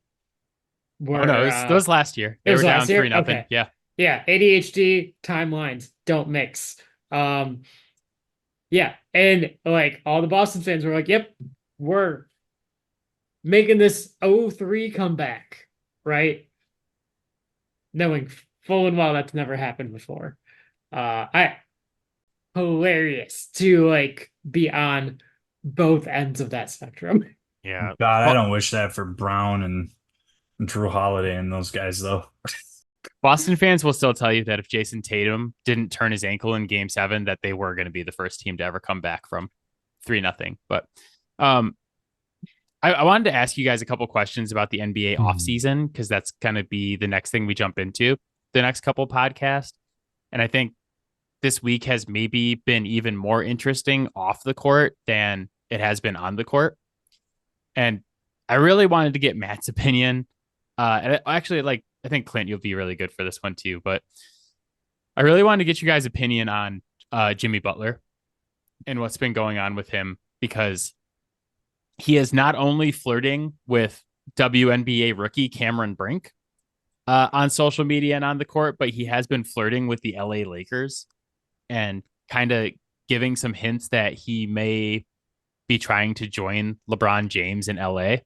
were... it was last year. They were down 3-0. Okay. Yeah. Yeah, ADHD timelines don't mix. Yeah, and like all the Boston fans were like, "Yep, we're making this 0-3 comeback," right? Knowing full and well that's never happened before. Hilarious to like be on both ends of that spectrum. Yeah. God, I don't wish that for Brown and Drew Holiday and those guys though. Boston fans will still tell you that if Jason Tatum didn't turn his ankle in Game 7, that they were going to be the first team to ever come back from 3-0. But I wanted to ask you guys a couple questions about the NBA offseason, because that's going to be the next thing we jump into the next couple podcasts. And I think this week has maybe been even more interesting off the court than it has been on the court. And I really wanted to get Matt's opinion. And actually, like, I think Clint, you'll be really good for this one too, but I really wanted to get you guys' opinion on Jimmy Butler and what's been going on with him, because he is not only flirting with WNBA rookie Cameron Brink on social media and on the court, but he has been flirting with the LA Lakers and kind of giving some hints that he may be trying to join LeBron James in LA.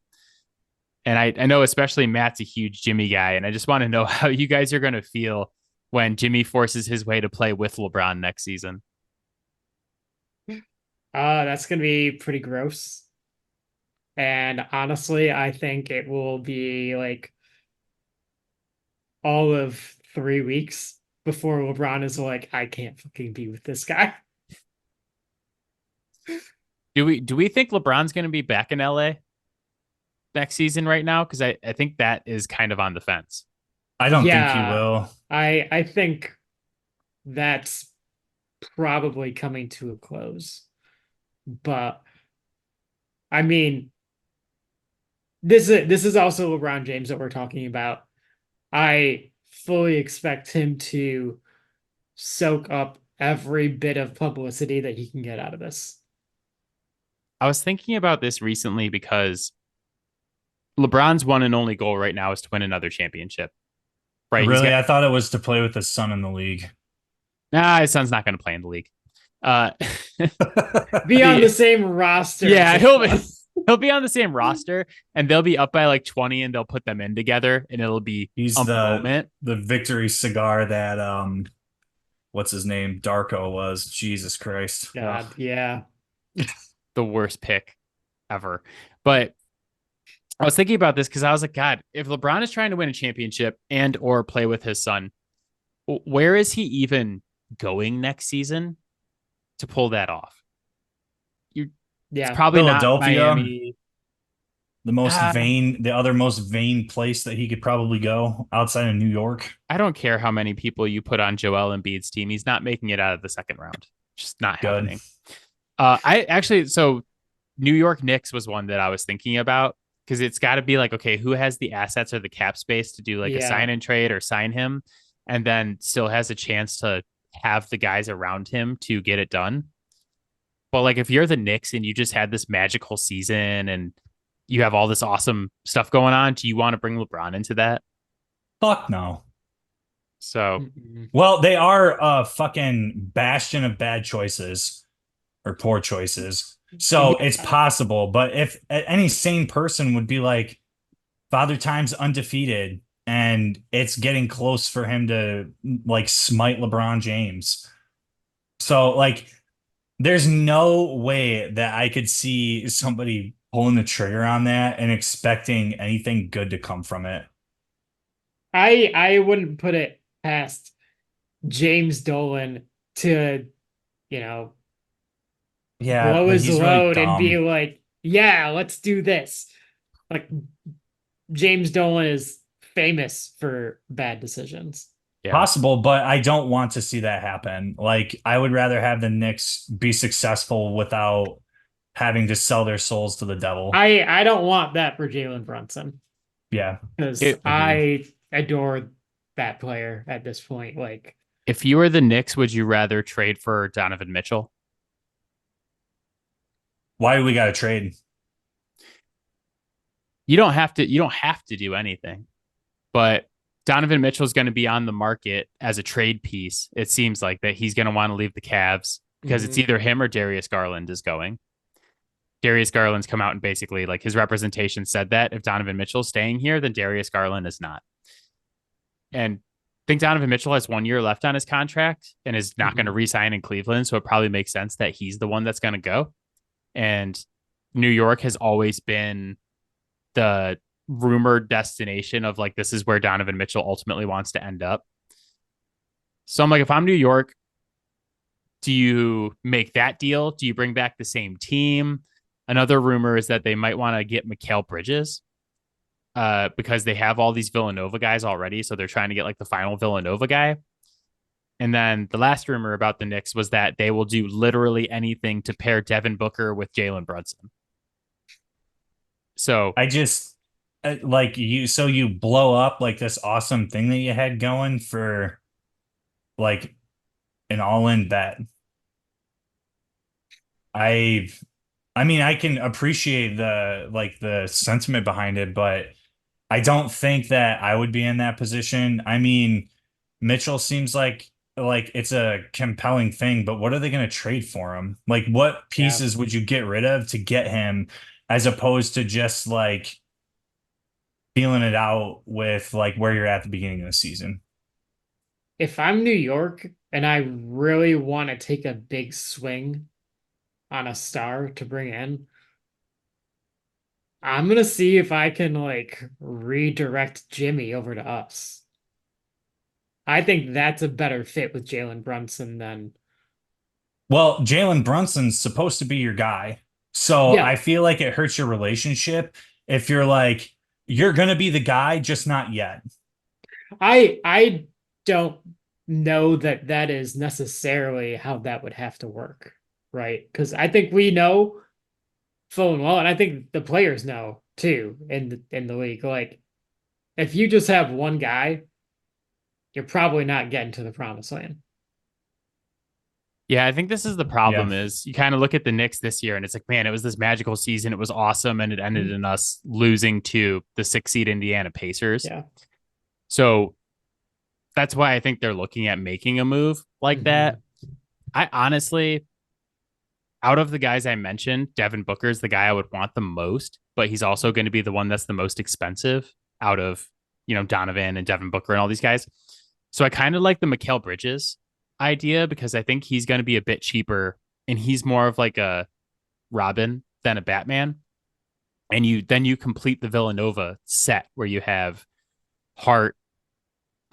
And I know especially Matt's a huge Jimmy guy, and I just want to know how you guys are going to feel when Jimmy forces his way to play with LeBron next season. That's going to be pretty gross. And honestly, I think it will be like all of 3 weeks before LeBron is like, I can't fucking be with this guy. Do we think LeBron's going to be back in LA next season right now? Because I think that is kind of on the fence. I don't think he will. I think that's probably coming to a close. But I mean, this is also LeBron James that we're talking about. I fully expect him to soak up every bit of publicity that he can get out of this. I was thinking about this recently because LeBron's one and only goal right now is to win another championship. Right? Really? I thought it was to play with his son in the league. Nah, his son's not going to play in the league. Be on the same roster. Yeah, he'll be on the same roster, and they'll be up by like 20, and they'll put them in together, and it'll be the victory cigar that what's his name, Darko was. Jesus Christ. God, yeah. The worst pick ever. But I was thinking about this because I was like, God, if LeBron is trying to win a championship and or play with his son, where is he even going next season to pull that off? You, it's Yeah. probably not Philadelphia, Miami. the other most vain place that he could probably go outside of New York. I don't care how many people you put on Joel Embiid's team. He's not making it out of the second round. Just not Good. happening. So New York Knicks was one that I was thinking about because it's got to be like, okay, who has the assets or the cap space to do like a Yeah. sign and trade or sign him and then still has a chance to have the guys around him to get it done. But like if you're the Knicks and you just had this magical season and you have all this awesome stuff going on, do you want to bring LeBron into that? Fuck no. So Well, they are a fucking bastion of bad choices or poor choices. So it's Yeah. possible. But if any sane person would be like, Father Time's undefeated and it's getting close for him to like smite LeBron James. So like there's no way that I could see somebody pulling the trigger on that and expecting anything good to come from it. I wouldn't put it past James Dolan to, you know, Yeah, blow but his he's really load and be dumb. like, yeah, let's do this. Like James Dolan is famous for bad decisions. yeah. Possible, but I don't want to see that happen. Like, I would rather have the Knicks be successful without having to sell their souls to the devil. I don't want that for Jalen Brunson Yeah, because agreed. I adore that player at this point. Like, If you were the Knicks, would you rather trade for Donovan Mitchell? Why do we got to trade? You don't have to do anything. But Donovan Mitchell is going to be on the market as a trade piece. It seems like that he's going to want to leave the Cavs because it's either him or Darius Garland is going. Darius Garland's come out and basically like his representation said that if Donovan Mitchell's staying here, then Darius Garland is not. And I think Donovan Mitchell has 1 year left on his contract and is not going to re-sign in Cleveland. So it probably makes sense that he's the one that's going to go. And New York has always been the rumored destination of like, this is where Donovan Mitchell ultimately wants to end up. So I'm like, if I'm New York, do you make that deal? Do you bring back the same team? Another rumor is that they might want to get Mikal Bridges because they have all these Villanova guys already. So they're trying to get like the final Villanova guy. And then the last rumor about the Knicks was that they will do literally anything to pair Devin Booker with Jalen Brunson. So I just like you, so you blow up like this awesome thing that you had going for like an all-in bet. I I mean, I can appreciate the sentiment behind it, but I don't think that I would be in that position. I mean, Mitchell seems like it's a compelling thing, but what are they going to trade for him? Like what yeah. pieces would you get rid of to get him as opposed to just like feeling it out with like where you're at the beginning of the season? If I'm New York and I really want to take a big swing on a star to bring in, I'm gonna see if I can like redirect Jimmy over to us. I think that's a better fit with Jalen Brunson than Well, Jalen Brunson's supposed to be your guy. So yeah. I feel like it hurts your relationship if you're like, you're going to be the guy, just not yet. I don't know that that is necessarily how that would have to work, right? Because I think we know full and well, and I think the players know too in the league. Like if you just have one guy, you're probably not getting to the promised land. yeah, I think this is the Yeah. problem is you kind of look at the Knicks this year and it's like, man, it was this magical season. It was awesome. And it ended in us losing to the 6 seed Indiana Pacers. Yeah. So that's why I think they're looking at making a move like that. I honestly, out of the guys I mentioned, Devin Booker is the guy I would want the most, but he's also going to be the one that's the most expensive out of, Donovan and Devin Booker and all these guys. So I kind of like the Mikal Bridges idea because I think he's going to be a bit cheaper and he's more of like a Robin than a Batman. and you complete the Villanova set where you have Hart,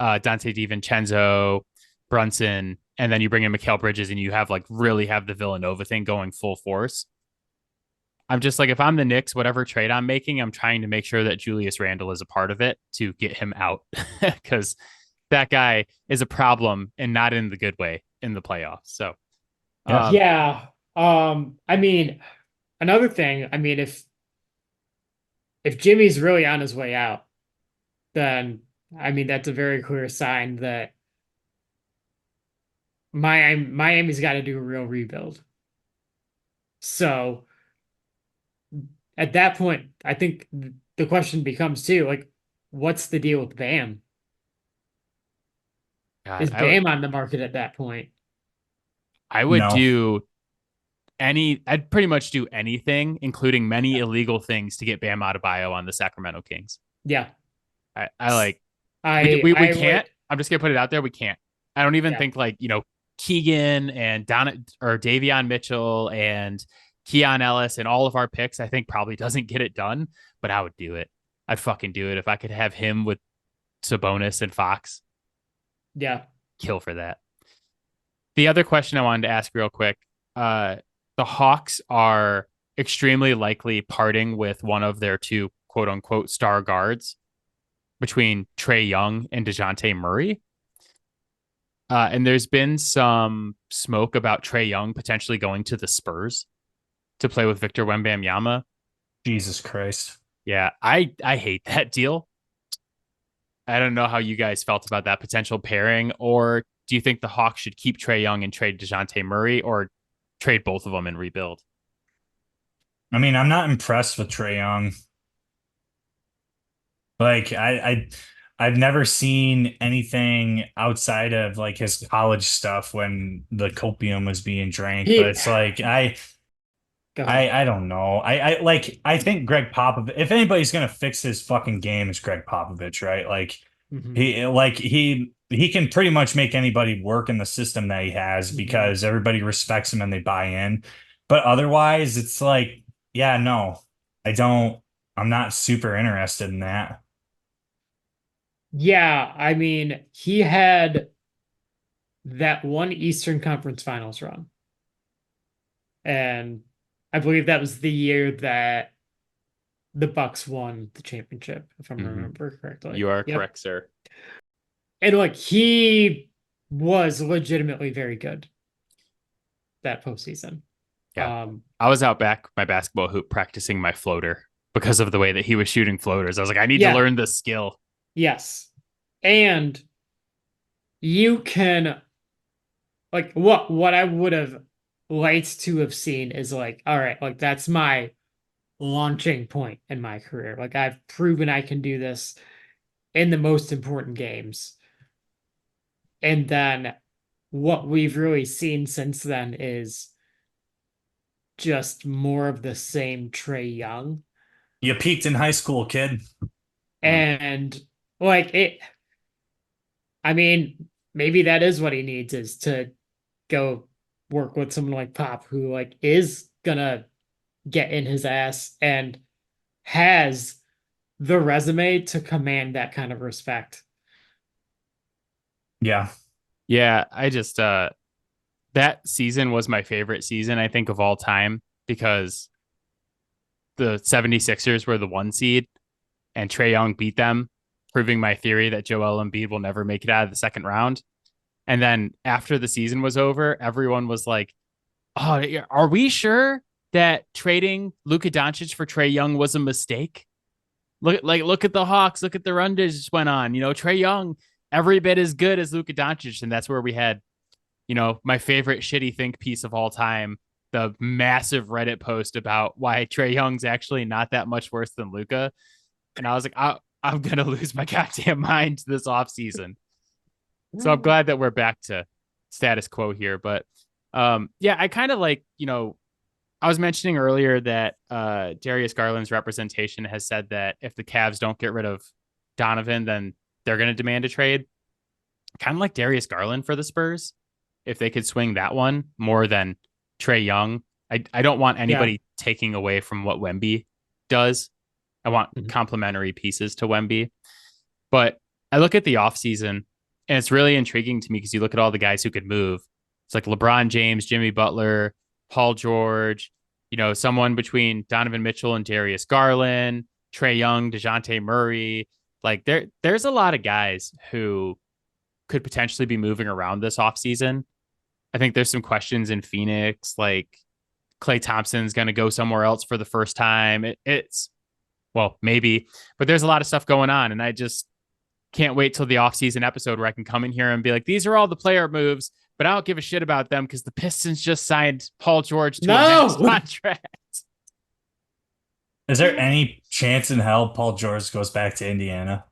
Dante DiVincenzo, Brunson, and then you bring in Mikal Bridges, and you have like really have the Villanova thing going full force. I'm just like, if I'm the Knicks, whatever trade I'm making, I'm trying to make sure that Julius Randle is a part of it to get him out because that guy is a problem and not in the good way in the playoffs. So, Yeah. I mean, another thing, I mean, if Jimmy's really on his way out, then I mean that's a very clear sign that Miami's got to do a real rebuild. So at that point, I think the question becomes too, like, what's the deal with Bam? God, Is Bam on the market at that point? I would No. do I'd pretty much do anything, including many illegal things to get Bam Adebayo on the Sacramento Kings. Yeah. I like, we I can't. would, I'm just gonna put it out there. We can't. I don't even yeah. think like, Keegan and Don or Davion Mitchell and Keon Ellis and all of our picks, I think probably doesn't get it done, but I would do it. I'd fucking do it if I could have him with Sabonis and Fox. Yeah. Kill for that. The other question I wanted to ask real quick, the Hawks are extremely likely parting with one of their two quote unquote star guards between Trae Young and DeJounte Murray. And there's been some smoke about Trae Young potentially going to the Spurs to play with Victor Wembanyama. Jesus Christ. Yeah, I hate that deal. I don't know how you guys felt about that potential pairing, or do you think the Hawks should keep Trae Young and trade DeJounte Murray, or trade both of them and rebuild? I mean, I'm not impressed with Trae Young. Like I've never seen anything outside of like his college stuff when the copium was being drank. But it's like I don't know. I think Greg Popovich, if anybody's gonna fix his fucking game, it's Greg Popovich, right? Like he can pretty much make anybody work in the system that he has because everybody respects him and they buy in. But otherwise, it's like, yeah, no, I'm not super interested in that. Yeah, I mean, he had that one Eastern Conference Finals run. And I believe that was the year that the Bucks won the championship, if I'm remember correctly. You are correct, sir. And like he was legitimately very good that postseason. Yeah. I was out back my basketball hoop practicing my floater because of the way that he was shooting floaters. I was like, I need to learn this skill. Yes. And you can like what I would have liked to have seen is like, all right, like that's my launching point in my career. Like I've proven I can do this in the most important games. And then what we've really seen since then is just more of the same Trae Young. You peaked in high school, kid. And like it, I mean, maybe that is what he needs is to go work with someone like Pop who like is gonna get in his ass and has the resume to command that kind of respect. Yeah. Yeah, I just that season was my favorite season, I think, of all time because the 76ers were the 1 seed and Trae Young beat them, proving my theory that Joel Embiid will never make it out of the second round. And then after the season was over, everyone was like, "Oh, are we sure that trading Luka Doncic for Trae Young was a mistake? Look at the Hawks, look at the run they just went on. Trae Young every bit as good as Luka Doncic." And that's where we had, my favorite shitty think piece of all time, the massive Reddit post about why Trae Young's actually not that much worse than Luka. And I was like, I'm going to lose my goddamn mind this offseason. So I'm glad that we're back to status quo here. But yeah, I kind of like, I was mentioning earlier that Darius Garland's representation has said that if the Cavs don't get rid of Donovan, then they're going to demand a trade. Kind of like Darius Garland for the Spurs, if they could swing that one more than Trae Young. I don't want anybody taking away from what Wemby does. I want complementary pieces to Wemby. But I look at the offseason, and it's really intriguing to me because you look at all the guys who could move. It's like LeBron James, Jimmy Butler, Paul George, someone between Donovan Mitchell and Darius Garland, Trae Young, DeJounte Murray. Like there's a lot of guys who could potentially be moving around this offseason. I think there's some questions in Phoenix, like Klay Thompson's going to go somewhere else for the first time. It's, well, maybe, but there's a lot of stuff going on. And I just can't wait till the offseason episode where I can come in here and be like, these are all the player moves, but I don't give a shit about them because the Pistons just signed Paul George to a max contract. Is there any chance in hell Paul George goes back to Indiana?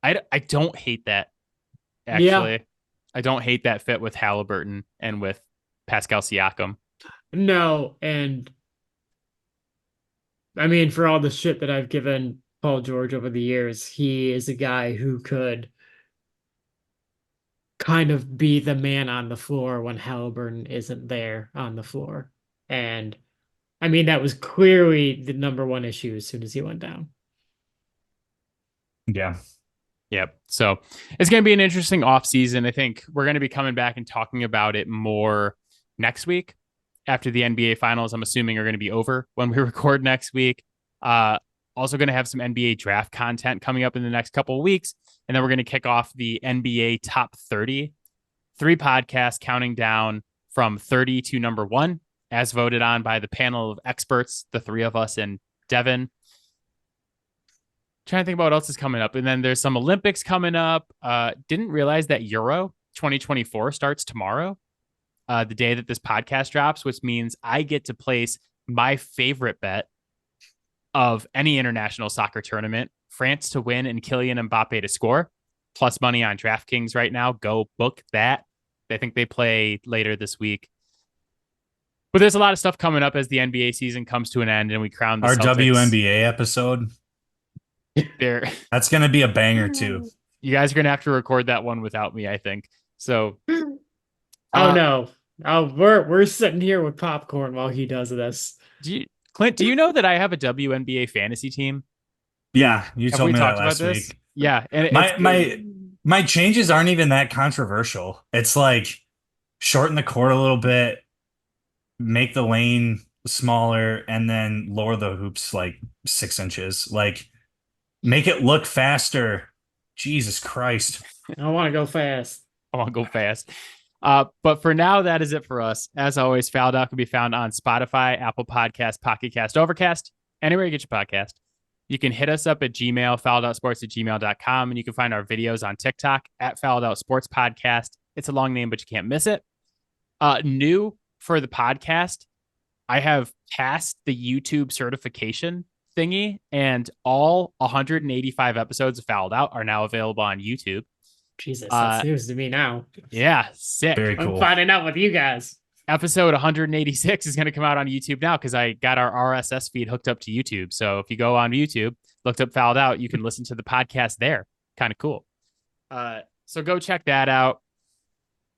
I don't hate that, actually. Yeah. I don't hate that fit with Halliburton and with Pascal Siakam. No, and I mean, for all the shit that I've given Paul George over the years, he is a guy who could kind of be the man on the floor when Halliburton isn't there on the floor. And I mean, that was clearly the number one issue as soon as he went down. Yeah. Yep. So it's going to be an interesting offseason. I think we're going to be coming back and talking about it more next week after the NBA finals. I'm assuming are going to be over when we record next week. Also going to have some NBA draft content coming up in the next couple of weeks. And then we're going to kick off the NBA top 30, 3 podcasts counting down from 30 to number 1 as voted on by the panel of experts, the 3 of us and Devin. Trying to think about what else is coming up. And then there's some Olympics coming up. Didn't realize that Euro 2024 starts tomorrow, the day that this podcast drops, which means I get to place my favorite bet of any international soccer tournament, France to win and Kylian Mbappe to score, plus money on DraftKings right now. Go book that. I think they play later this week. But there's a lot of stuff coming up as the NBA season comes to an end and we crown the Our Celtics. WNBA episode. That's going to be a banger too. You guys are going to have to record that one without me, I think. So, oh no. Oh, we're sitting here with popcorn while he does this. Clint, do you know that I have a WNBA fantasy team? Yeah, you told me that last week. Yeah, and my changes aren't even that controversial. It's like shorten the court a little bit, make the lane smaller, and then lower the hoops like 6 inches. Like, make it look faster. Jesus Christ. I want to go fast. But for now, that is it for us. As always, Fouled Out can be found on Spotify, Apple Podcasts, Pocket Cast, Overcast, anywhere you get your podcast. You can hit us up at Gmail, fouledoutsports@gmail.com, and you can find our videos on TikTok at Fouled Out Sports Podcast. It's a long name, but you can't miss it. New for the podcast, I have passed the YouTube certification thingy, and all 185 episodes of Fouled Out are now available on YouTube. Jesus, that's news to me now. Yeah, sick. Very cool. I'm finding out with you guys. Episode 186 is going to come out on YouTube now because I got our RSS feed hooked up to YouTube. So if you go on YouTube, looked up Fouled Out, you can listen to the podcast there. Kind of cool. So go check that out.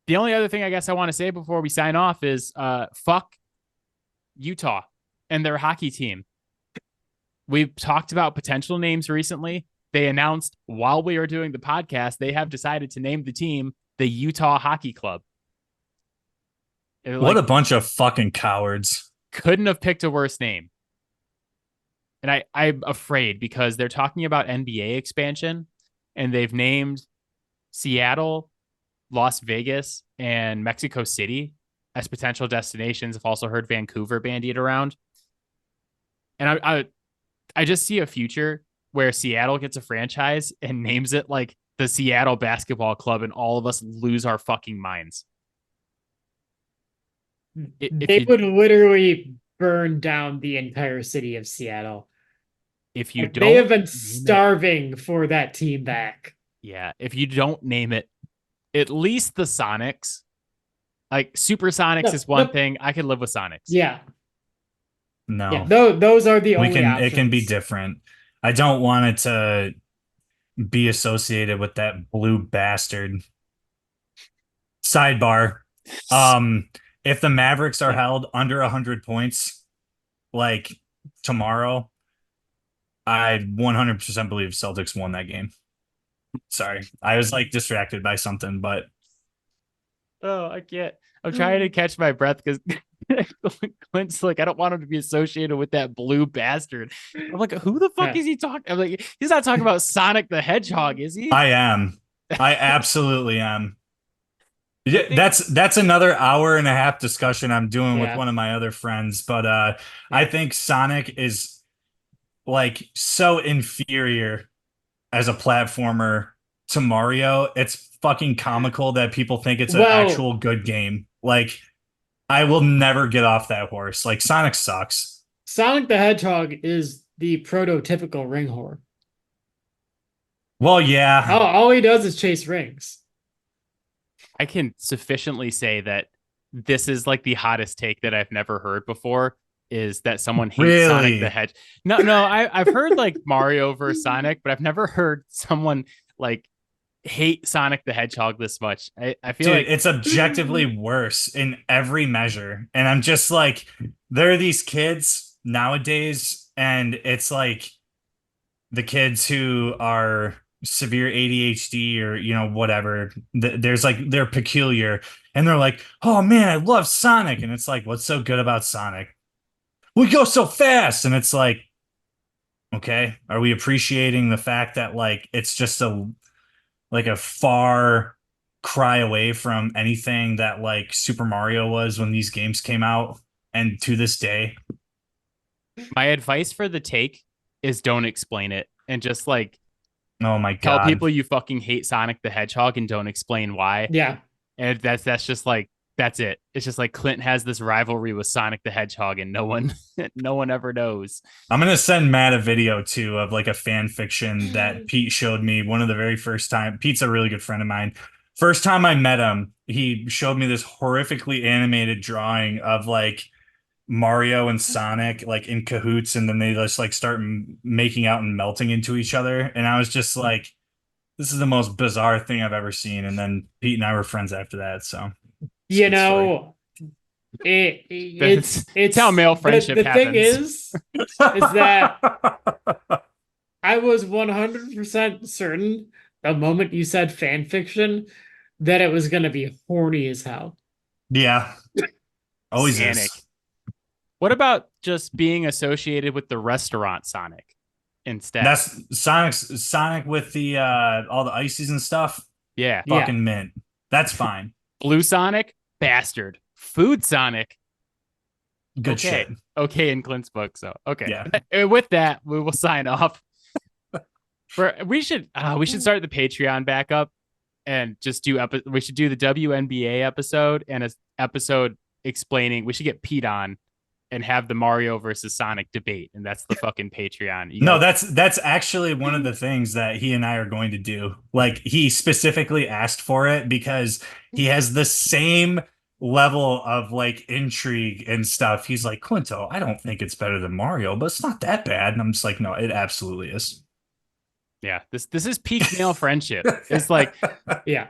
The only other thing I guess I want to say before we sign off is fuck Utah and their hockey team. We've talked about potential names recently. They announced while we are doing the podcast, they have decided to name the team the Utah Hockey Club. What a bunch of fucking cowards. Couldn't have picked a worse name. And I'm afraid because they're talking about NBA expansion and they've named Seattle, Las Vegas, and Mexico City as potential destinations. I've also heard Vancouver bandied around. And I just see a future where Seattle gets a franchise and names it like the Seattle Basketball Club and all of us lose our fucking minds. They would literally burn down the entire city of Seattle. If you don't, they have been starving for that team back. Yeah, if you don't name it, at least the Sonics. Like Supersonics is one thing. I could live with Sonics. Yeah. No. Yeah, those are the only options. It can be different. I don't want it to be associated with that blue bastard. Sidebar. If the Mavericks are held under 100 points like tomorrow, I 100% believe Celtics won that game. Sorry, I was like distracted by something, but Oh, I can't. I'm trying to catch my breath because Clint's like, I don't want him to be associated with that blue bastard. I'm like, who the fuck is he talking? I'm like, he's not talking about Sonic the Hedgehog, is he? I am. I absolutely am. Yeah, think- that's another hour and a half discussion I'm doing with Yeah. one of my other friends, but I think Sonic is like so inferior as a platformer to Mario. It's fucking comical that people think it's an Well- actual good game. Like, I will never get off that horse. Like, Sonic sucks. Sonic the Hedgehog is the prototypical ring whore. Well, yeah. All he does is chase rings. I can sufficiently say that this is like the hottest take that I've never heard before. Is that someone hates Sonic Really? the Hedgehog? No, I've heard like Mario versus Sonic, but I've never heard someone like hate Sonic the Hedgehog this much. I feel Dude, like it's objectively worse in every measure. And I'm just like, there are these kids nowadays, and it's like the kids who are severe ADHD or, you know, whatever. There's like, they're peculiar, and they're like, oh man, I love Sonic. And it's like, what's so good about Sonic? We go so fast. And it's like, okay, are we appreciating the fact that like it's just a far cry away from anything that like Super Mario was when these games came out, and to this day? my advice for the take is don't explain it and just like Oh my tell god. people you fucking hate Sonic the Hedgehog and don't explain why. Yeah. And that's just like that's it. It's just like Clint has this rivalry with Sonic the Hedgehog and no one ever knows. I'm gonna send Matt a video too of like a fan fiction that Pete showed me one of the very first time. Pete's a really good friend of mine. First time I met him, he showed me this horrifically animated drawing of like Mario and Sonic like in cahoots, and then they just like start making out and melting into each other. And I was just like, this is the most bizarre thing I've ever seen. And then Pete and I were friends after that. So You know, it's how male friendship the happens. thing is that I was 100% certain the moment you said fan fiction that it was going to be horny as hell. yeah, always Sonic. is. What about just being associated with the restaurant Sonic instead? That's Sonic with the all the ices and stuff. yeah. Fucking mint. That's fine. Blue Sonic, bastard. Food Sonic, Good okay. shit. Okay, in Clint's book. So okay. Yeah. And with that, we will sign off. We should start the Patreon back up and just do we should do the WNBA episode and an episode explaining. We should get Pete on and have the Mario versus Sonic debate, and that's the fucking Patreon. No, that's actually one of the things that he and I are going to do. Like, he specifically asked for it because he has the same level of like intrigue and stuff. He's like, Clinto, I don't think it's better than Mario, but it's not that bad. And I'm just like, no, it absolutely is. Yeah, this is peak male friendship. It's like, Yeah.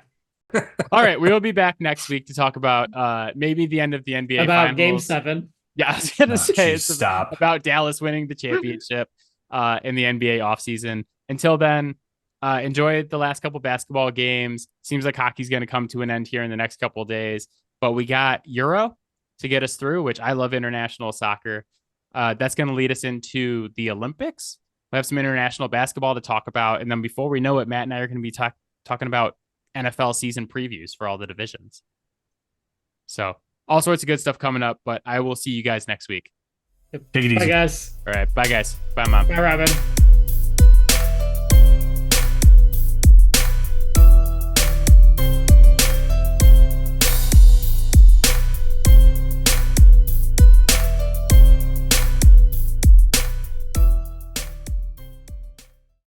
all right, we will be back next week to talk about maybe the end of the NBA About finals. Game 7. Yeah, I was gonna say geez, it's stop. about Dallas winning the championship in the NBA offseason. Until then, enjoy the last couple basketball games. Seems like hockey's going to come to an end here in the next couple of days, but we got Euro to get us through, which I love international soccer. That's going to lead us into the Olympics. We have some international basketball to talk about, and then before we know it, Matt and I are going to be talking about NFL season previews for all the divisions. So all sorts of good stuff coming up, but I will see you guys next week. Take it easy. Bye, guys. All right. Bye, guys. Bye, Mom. Bye, Robin.